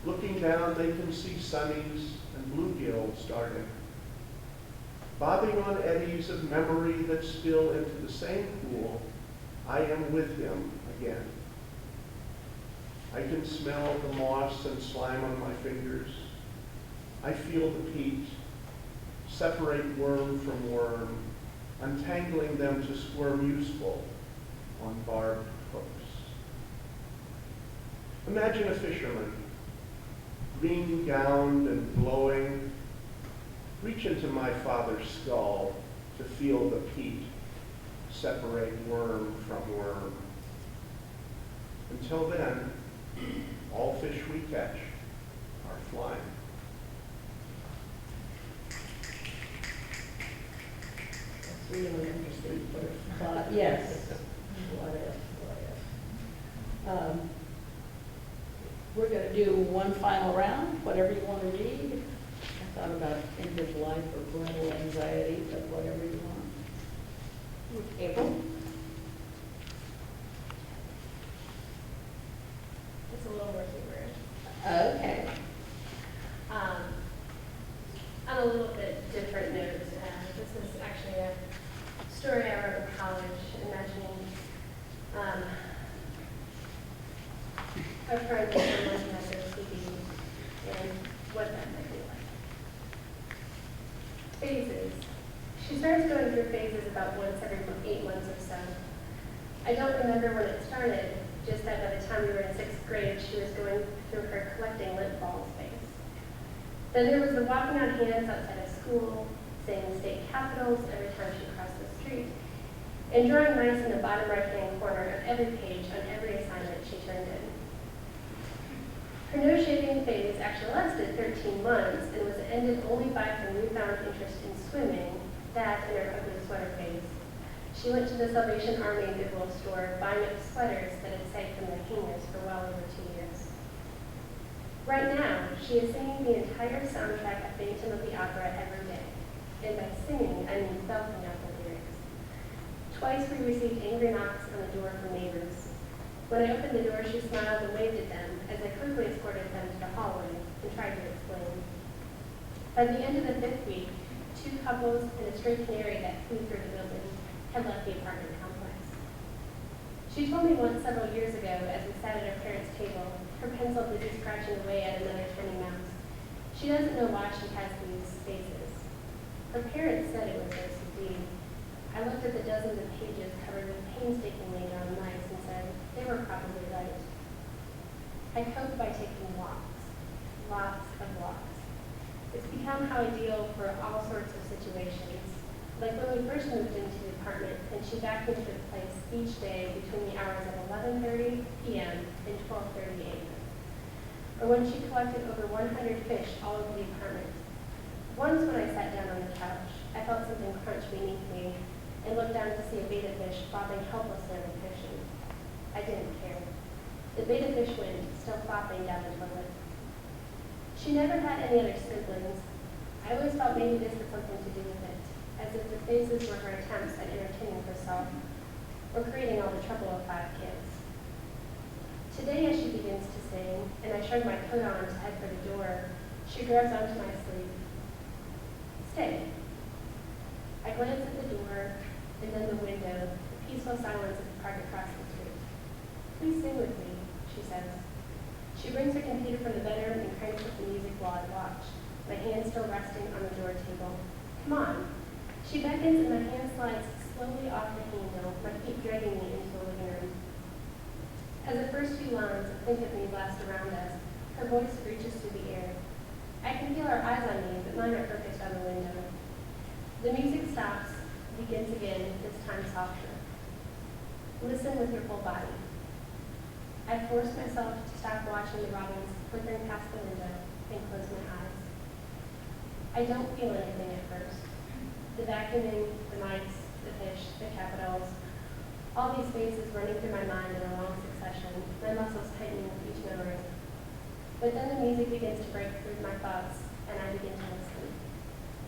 Looking down, they can see sunnies and bluegills darting, bobbing on eddies of memory that spill into the same pool. I am with him again. I can smell the moss and slime on my fingers. I feel the peat, separate worm from worm, untangling them to squirm useful on barbed hooks. Imagine a fisherman, green gowned and glowing. Reach into my father's skull to feel the peat separate worm from worm. Until then, all fish we catch are flying. That's really interesting. Yes. What if? We're going to do one final round, whatever you want to read. I thought about end of life or parental anxiety, but whatever you want. April? It's a little more humorous. Okay. On a little bit different note, this is actually a story I wrote in college, imagining a friend with someone who has OCD and what that might be like. Phases. She starts going through phases about once every 8 months or so. I don't remember when it started, just that by the time we were in 6th grade, she was going through her collecting lint balls phase. Then there was the walking on hands outside of school, saying the state capitals every time she crossed the street, and drawing mice in the bottom right-hand corner of every page on every assignment she turned in. Her nose-shaving phase actually lasted 13 months and was ended only by her newfound interest in swimming, that and her ugly sweater phase. She went to the Salvation Army Goodwill store, buying up sweaters that had sagged from the hangers for well over 2 years. Right now, she is singing the entire soundtrack of Phantom of the Opera every day. And by singing, I mean belting out the lyrics. Twice we received angry knocks on the door from neighbors. When I opened the door, she smiled and waved at them as I quickly escorted them to the hallway and tried to explain. By the end of the 5th week, 2 couples and a stray canary that flew through the building had left the apartment complex. She told me once several years ago, as we sat at her parents' table, her pencil busy scratching away at another tiny mouse. She doesn't know why she has these faces. Her parents said it was OCD. I looked at the dozens of pages covered with painstakingly drawn mice and said, they were probably right. I cope by taking walks, lots of walks. It's become how I deal for all sorts of situations. Like when we first moved into the apartment and she vacuumed the place each day between the hours of 11:30 p.m. and 12:30 a.m. Or when she collected over 100 fish all over the apartment. Once when I sat down on the couch, I felt something crunch beneath me and looked down to see a betta fish flopping helplessly on the cushion. I didn't care. The betta fish went, still flopping down the toilet. She never had any other siblings. I always felt maybe this had something to do with it, as if the phases were her attempts at entertaining herself or creating all the trouble of 5 kids. Today, as she begins to sing, and I shrug my coat on to head for the door, she grabs onto my sleeve. Stay. I glance at the door, and then the window, the peaceful silence of the park across the street. Please sing with me, she says. She brings her computer from the bedroom and cranks up the music while I watch, my hand still resting on the door table. Come on. She beckons and my hand slides slowly off the handle, my feet dragging me into the living room. As the first few lines of Think of Me blast around us, her voice reaches through the air. I can feel her eyes on me, but mine are focused on the window. The music stops, begins again, this time softer. Listen with your whole body. I force myself to stop watching the robins flickering past the window and close my eyes. I don't feel anything at first. The vacuuming, the mice, the fish, the capitals, all these faces running through my mind in a long succession, my muscles tightening with each memory. But then the music begins to break through my thoughts, and I begin to listen.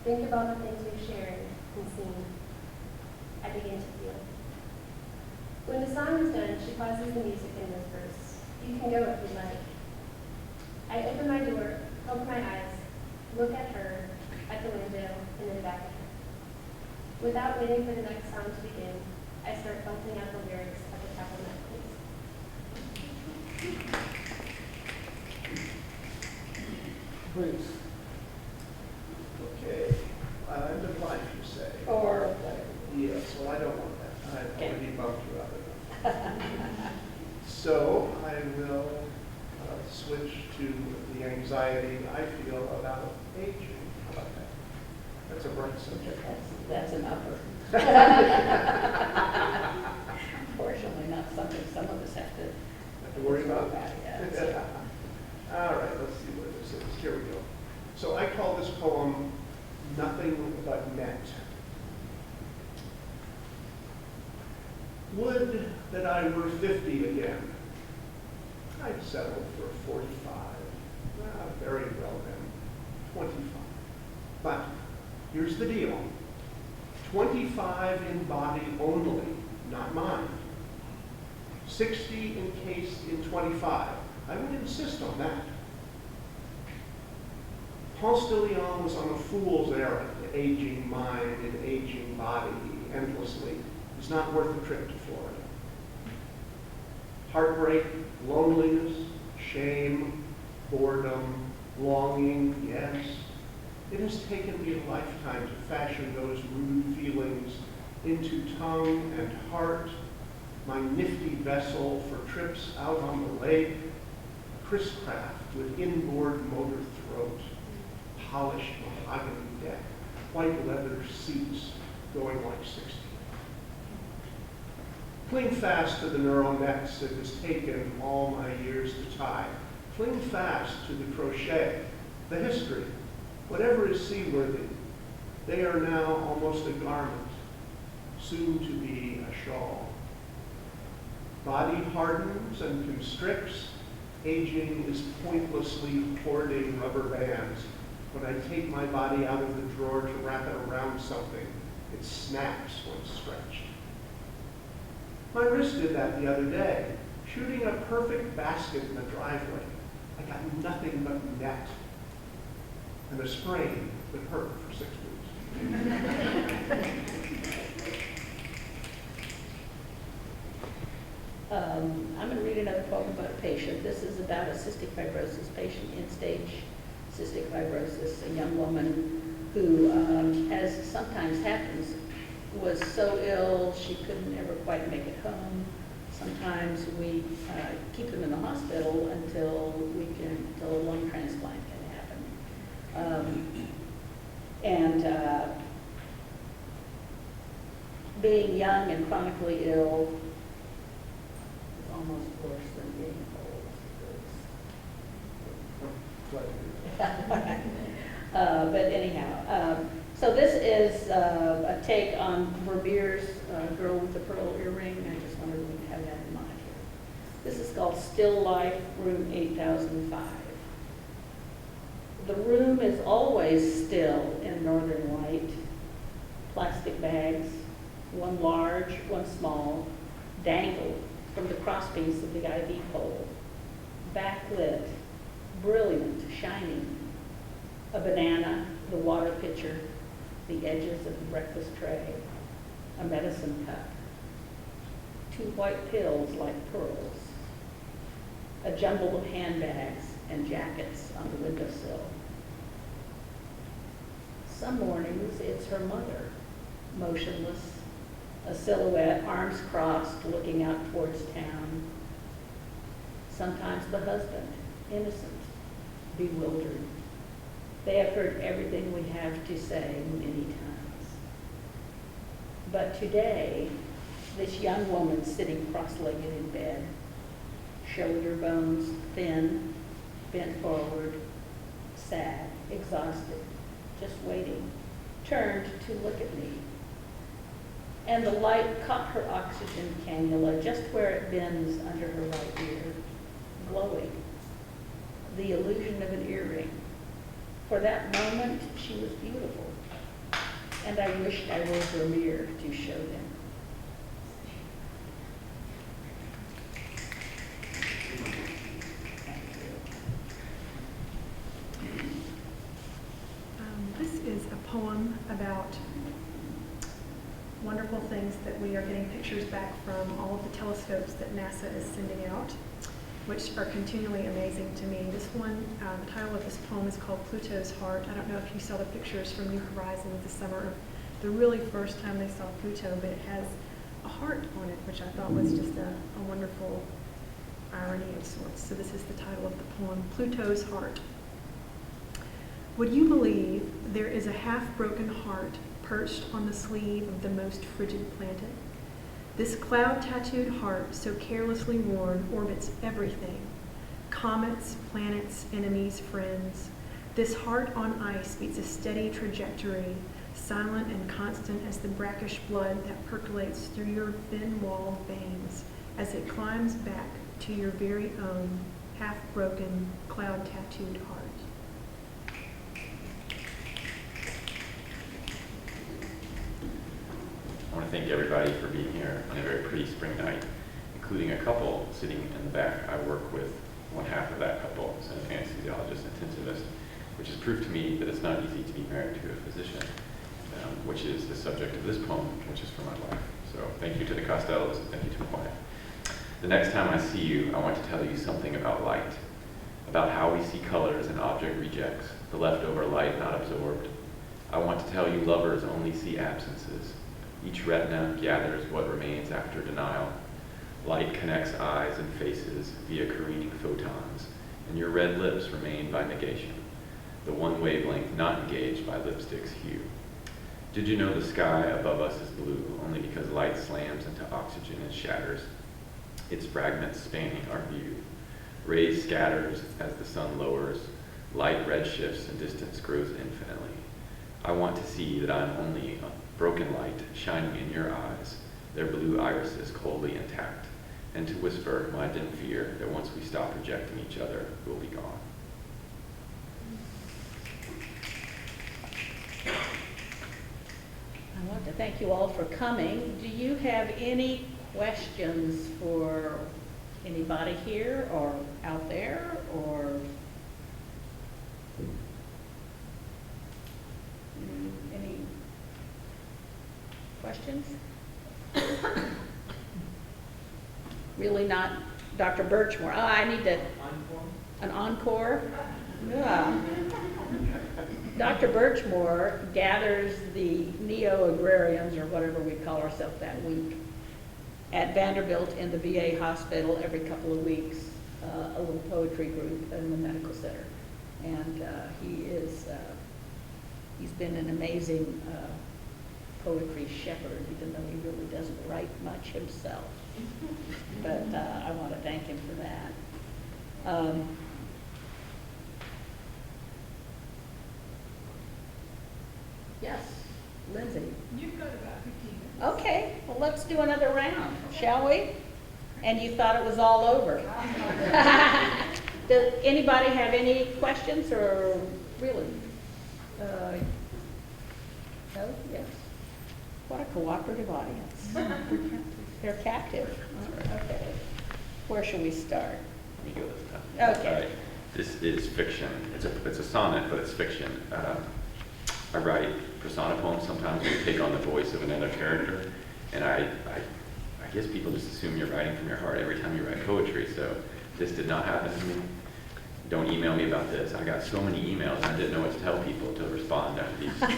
Think of all the things we've shared and seen. I begin to feel. When the song is done, she pauses the music and whispers, "You can go if you like." I open my door, open my eyes, look at her, at the window, and then back at her. Without waiting for the next song to begin, I start belting out the lyrics at the top of my voice. Bruce. Okay. End of life, you say? Or whatever. Yes, well, I don't want that. I've Okay. already bumped you out enough. So I will switch to the anxiety I feel about aging. How about that? That's a bright subject. That's an upper. Unfortunately, not something some of us have to Worry about? Yeah. All right, let's see where this is. Here we go. So I call this poem Nothing But Net. Would that I were 50 again. I'd settle for 45. Very well then, 25. But here's the deal. 25 in body only, not mind. 60 encased in 25. I would insist on that. Ponce de Leon was on a fool's errand, aging mind and aging body endlessly. It's not worth a trip to Florida. Heartbreak, loneliness, shame, boredom, longing, yes. It has taken me a lifetime to fashion those rude feelings into tongue and heart, my nifty vessel for trips out on the lake, Chris-craft with inboard motor throat, polished mahogany deck, white leather seats going like 60. Cling fast to the neural nets it has taken all my years to tie. Cling fast to the crochet, the history, whatever is seaworthy. They are now almost a garment, soon to be a shawl. Body hardens and constricts. Aging is pointlessly hoarding rubber bands. When I take my body out of the drawer to wrap it around something, it snaps when stretched. My wrist did that the other day, shooting a perfect basket in the driveway. I got nothing but net and a sprain that hurt for 6 weeks. I'm going to read another poem about a patient. This is about a cystic fibrosis patient, end-stage cystic fibrosis, a young woman who, as sometimes happens, was so ill she couldn't ever quite make it home. Sometimes we keep them in the hospital until a lung transplant can happen. Being young and chronically ill is almost worse than being old. But anyhow, so this is a take on Vermeer's Girl with the Pearl Earring. I just wanted to have that in mind here. This is called Still Life, Room 8005. The room is always still in northern light. Plastic bags, one large, one small, dangle from the crosspiece of the IV pole. Backlit, brilliant, shining. A banana, the water pitcher, the edges of the breakfast tray, a medicine cup, 2 white pills like pearls, a jumble of handbags and jackets on the windowsill. Some mornings it's her mother, motionless, a silhouette, arms crossed, looking out towards town. Sometimes the husband, innocent, bewildered. They have heard everything we have to say many times. But today, this young woman sitting cross-legged in bed, shoulder bones thin, bent forward, sad, exhausted, just waiting, turned to look at me. And the light caught her oxygen cannula just where it bends under her right ear, glowing. The illusion of an earring. For that moment, she was beautiful. And I wished I were Vermeer to show them. This is a poem about wonderful things that we are getting pictures back from all of the telescopes that NASA is sending out, which are continually amazing to me. This one, the title of this poem is called Pluto's Heart. I don't know if you saw the pictures from New Horizons this summer, the really first time they saw Pluto, but it has a heart on it, which I thought was just a wonderful irony of sorts. So this is the title of the poem, Pluto's Heart. Would you believe there is a half-broken heart perched on the sleeve of the most frigid planet? This cloud-tattooed heart, so carelessly worn, orbits everything. Comets, planets, enemies, friends. This heart on ice beats a steady trajectory, silent and constant as the brackish blood that percolates through your thin-walled veins as it climbs back to your very own half-broken, cloud-tattooed heart. I want to thank everybody for being here on a very pretty spring night, including a couple sitting in the back. I work with one half of that couple, as an anesthesiologist intensivist, which has proved to me that it's not easy to be married to a physician, which is the subject of this poem, which is for my wife. So thank you to the Costellos, and thank you to my wife. The next time I see you, I want to tell you something about light, about how we see colors and object rejects, the leftover light not absorbed. I want to tell you lovers only see absences. Each retina gathers what remains after denial. Light connects eyes and faces via careening photons, and your red lips remain by negation, the one wavelength not engaged by lipstick's hue. Did you know the sky above us is blue only because light slams into oxygen and shatters, its fragments spanning our view? Rays scatters as the sun lowers, light redshifts and distance grows infinitely. I want to see that I'm only a broken light shining in your eyes, their blue irises coldly intact, and to whisper my dim fear that once we stop rejecting each other, we'll be gone. I want to thank you all for coming. Do you have any questions for anybody here or out there, or any questions? Really not Dr. Birchmore. Oh, I need to, an encore? Yeah. Dr. Birchmore gathers the neo-agrarians, or whatever we call ourselves that week, at Vanderbilt in the VA hospital every couple of weeks, a little poetry group in the medical center. And he's been an amazing poetry shepherd, even though he really doesn't write much himself. But I want to thank him for that. Yes, Lizzie. You've got about 15 minutes. Okay, well, let's do another round, shall we? And you thought it was all over. Does anybody have any questions, or really? No? Yes. What a cooperative audience. They're captive. Okay. Where should we start? Let me go this time. Okay. All right. This is fiction. It's a sonnet, but it's fiction. I write persona poems sometimes where you take on the voice of another character, and I guess people just assume you're writing from your heart every time you write poetry, so this did not happen to me. Don't email me about this. I got so many emails, and I didn't know what to tell people to respond after these. These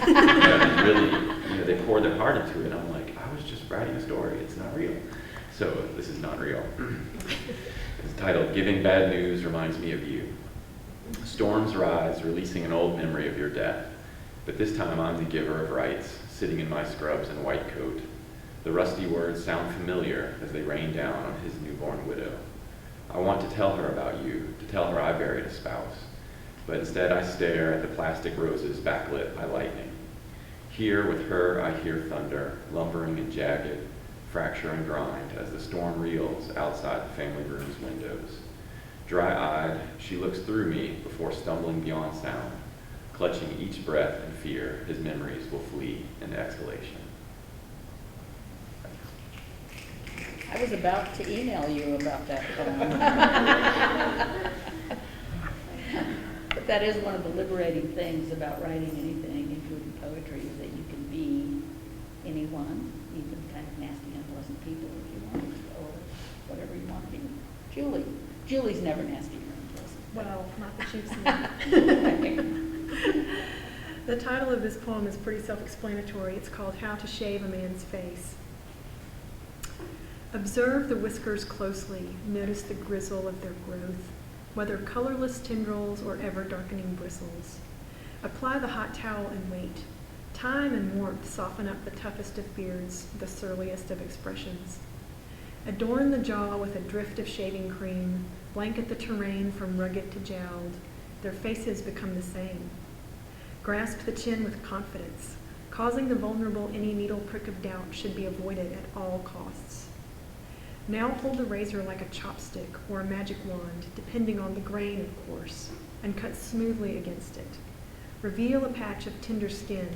really, they pour their heart into it, and I'm like, I was just writing a story. It's not real. So this is not real. It's titled, Giving Bad News Reminds Me of You. Storms rise, releasing an old memory of your death. But this time I'm the giver of rights, sitting in my scrubs and white coat. The rusty words sound familiar as they rain down on his newborn widow. I want to tell her about you, to tell her I buried a spouse. But instead I stare at the plastic roses backlit by lightning. Here with her I hear thunder, lumbering and jagged, fracture and grind as the storm reels outside the family room's windows. Dry-eyed, she looks through me before stumbling beyond sound. Clutching each breath in fear, his memories will flee into exhalation. I was about to email you about that poem. But that is one of the liberating things about writing anything, including poetry, is that you can be anyone, even kind of nasty, unpleasant people if you want, or whatever you want to be. Julie. Julie's never nasty or unpleasant. Well, not that you've seen. The title of this poem is pretty self-explanatory. It's called How to Shave a Man's Face. Observe the whiskers closely. Notice the grizzle of their growth, whether colorless tendrils or ever-darkening bristles. Apply the hot towel and wait. Time and warmth soften up the toughest of beards, the surliest of expressions. Adorn the jaw with a drift of shaving cream, blanket the terrain from rugged to jowled. Their faces become the same. Grasp the chin with confidence. Causing the vulnerable any needle prick of doubt should be avoided at all costs. Now hold the razor like a chopstick or a magic wand, depending on the grain, of course, and cut smoothly against it. Reveal a patch of tender skin,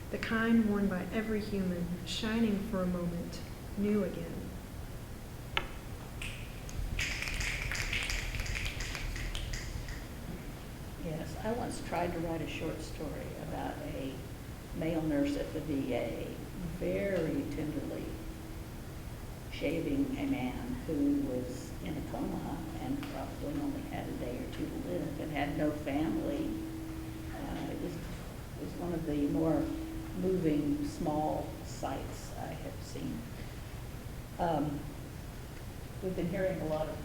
the kind worn by every human, shining for a moment, new again. Yes, I once tried to write a short story about a male nurse at the VA, very tenderly shaving a man who was in a coma and probably only had a day or two to live and had no family. It was one of the more moving small sights I have seen. We've been hearing a lot of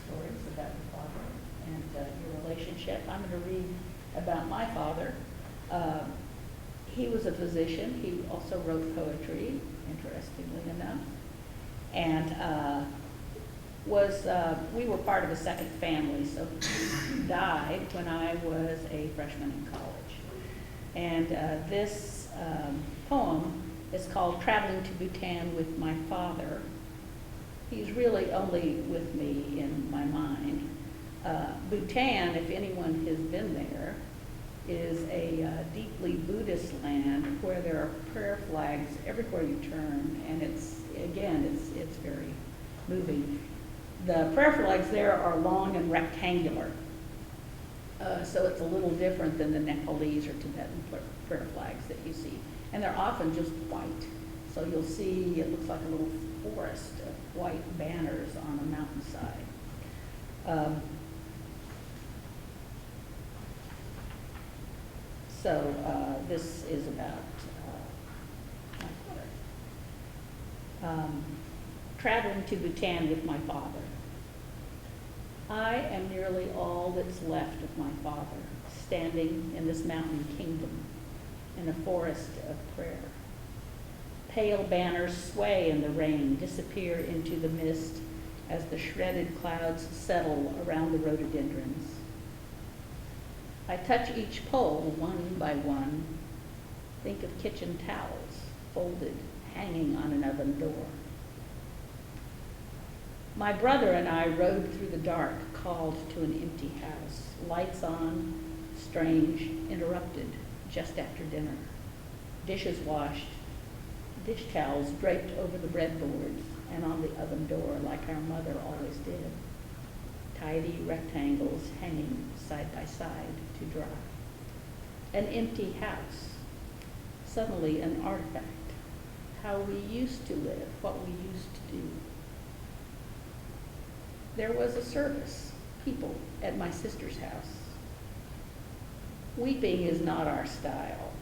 stories about your father and your relationship. I'm going to read about my father. He was a physician. He also wrote poetry, interestingly enough, and we were part of a second family, so he died when I was a freshman in college. And this poem is called Traveling to Bhutan with My Father. He's really only with me in my mind. Bhutan, if anyone has been there, is a deeply Buddhist land where there are prayer flags everywhere you turn, and it's very moving. The prayer flags there are long and rectangular, so it's a little different than the Nepalese or Tibetan prayer flags that you see. And they're often just white, so you'll see it looks like a little forest of white banners on a mountainside. So this is about my father. Traveling to Bhutan with my father. I am nearly all that's left of my father, standing in this mountain kingdom, in a forest of prayer. Pale banners sway in the rain, disappear into the mist as the shredded clouds settle around the rhododendrons. I touch each pole one by one, think of kitchen towels folded, hanging on an oven door. My brother and I rode through the dark, called to an empty house, lights on, strange, interrupted, just after dinner. Dishes washed, dish towels draped over the breadboards and on the oven door like our mother always did. Tidy rectangles hanging side by side to dry. An empty house, suddenly an artifact, how we used to live, what we used to do. There was a service, people at my sister's house. Weeping is not our style.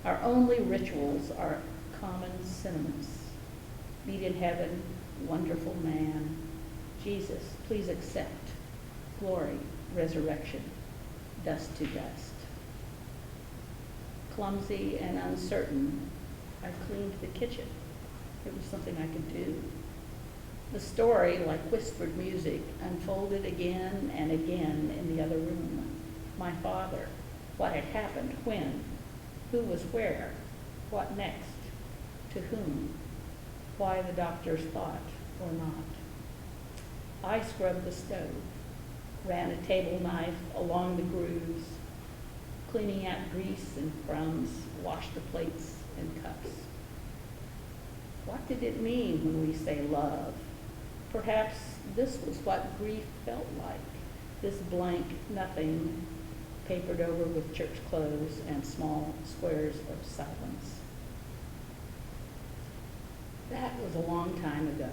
Our only rituals are common sentiments. Meet in heaven, wonderful man. Jesus, please accept. Glory, resurrection, dust to dust. Clumsy and uncertain, I cleaned the kitchen. It was something I could do. The story, like whispered music, unfolded again and again in the other room. My father, what had happened, when, who was where, what next, to whom, why the doctors thought or not. I scrubbed the stove, ran a table knife along the grooves, cleaning out grease and crumbs, washed the plates and cups. What did it mean when we say love? Perhaps this was what grief felt like, this blank nothing papered over with church clothes and small squares of silence. That was a long time ago.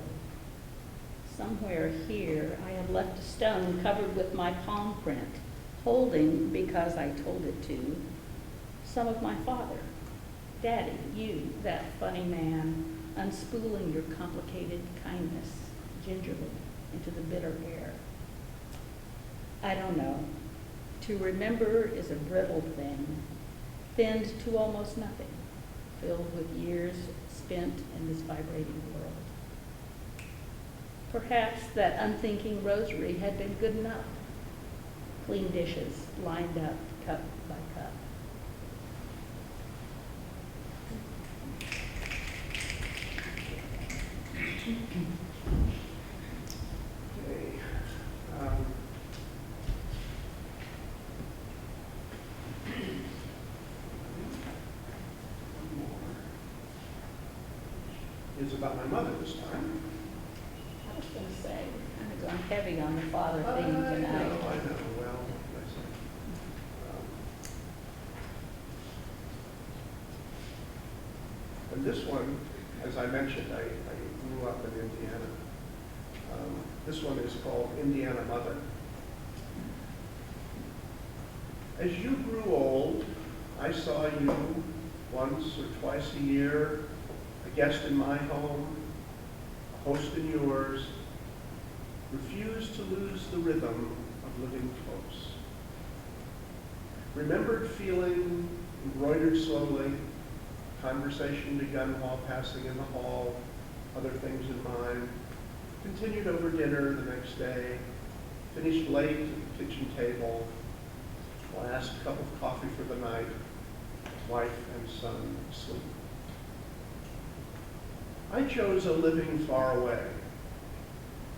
Somewhere here I have left a stone covered with my palm print, holding, because I told it to, some of my father. Daddy, you, that funny man, unspooling your complicated kindness gingerly into the bitter air. I don't know. To remember is a brittle thing, thinned to almost nothing, filled with years spent in this vibrating world. Perhaps that unthinking rosary had been good enough. Clean dishes lined up cup by cup. Okay. One more. It's about my mother this time. I was going to say, we're kind of going heavy on the father theme I tonight. know. Well, I say. And this one, as I mentioned, I grew up in Indiana. This one is called Indiana Mother. As you grew old, I saw you once or twice a year, a guest in my home, a host in yours, refuse to lose the rhythm of living close. Remembered feeling embroidered slowly, conversation begun while passing in the hall, other things in mind, continued over dinner the next day, finished late at the kitchen table, last cup of coffee for the night, wife and son asleep. I chose a living far away,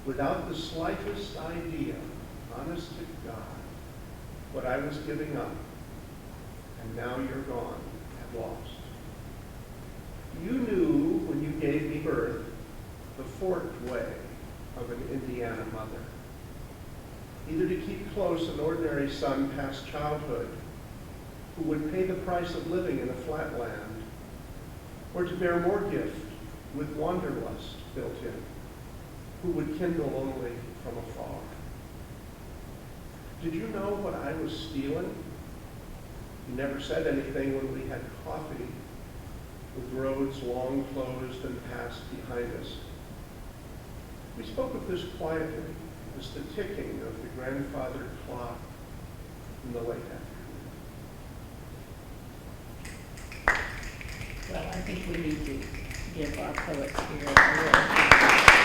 without the slightest idea, honest to God, what I was giving up, and now you're gone and lost. You knew when you gave me birth the forked way of an Indiana mother, either to keep close an ordinary son past childhood, who would pay the price of living in a flat land, or to bear more gift with wanderlust built in, who would kindle only from afar. Did you know what I was stealing? You never said anything when we had coffee, with roads long closed and past behind us. We spoke of this quietly, as the ticking of the grandfather clock in the late afternoon. Well, I think we need to give our poets here a little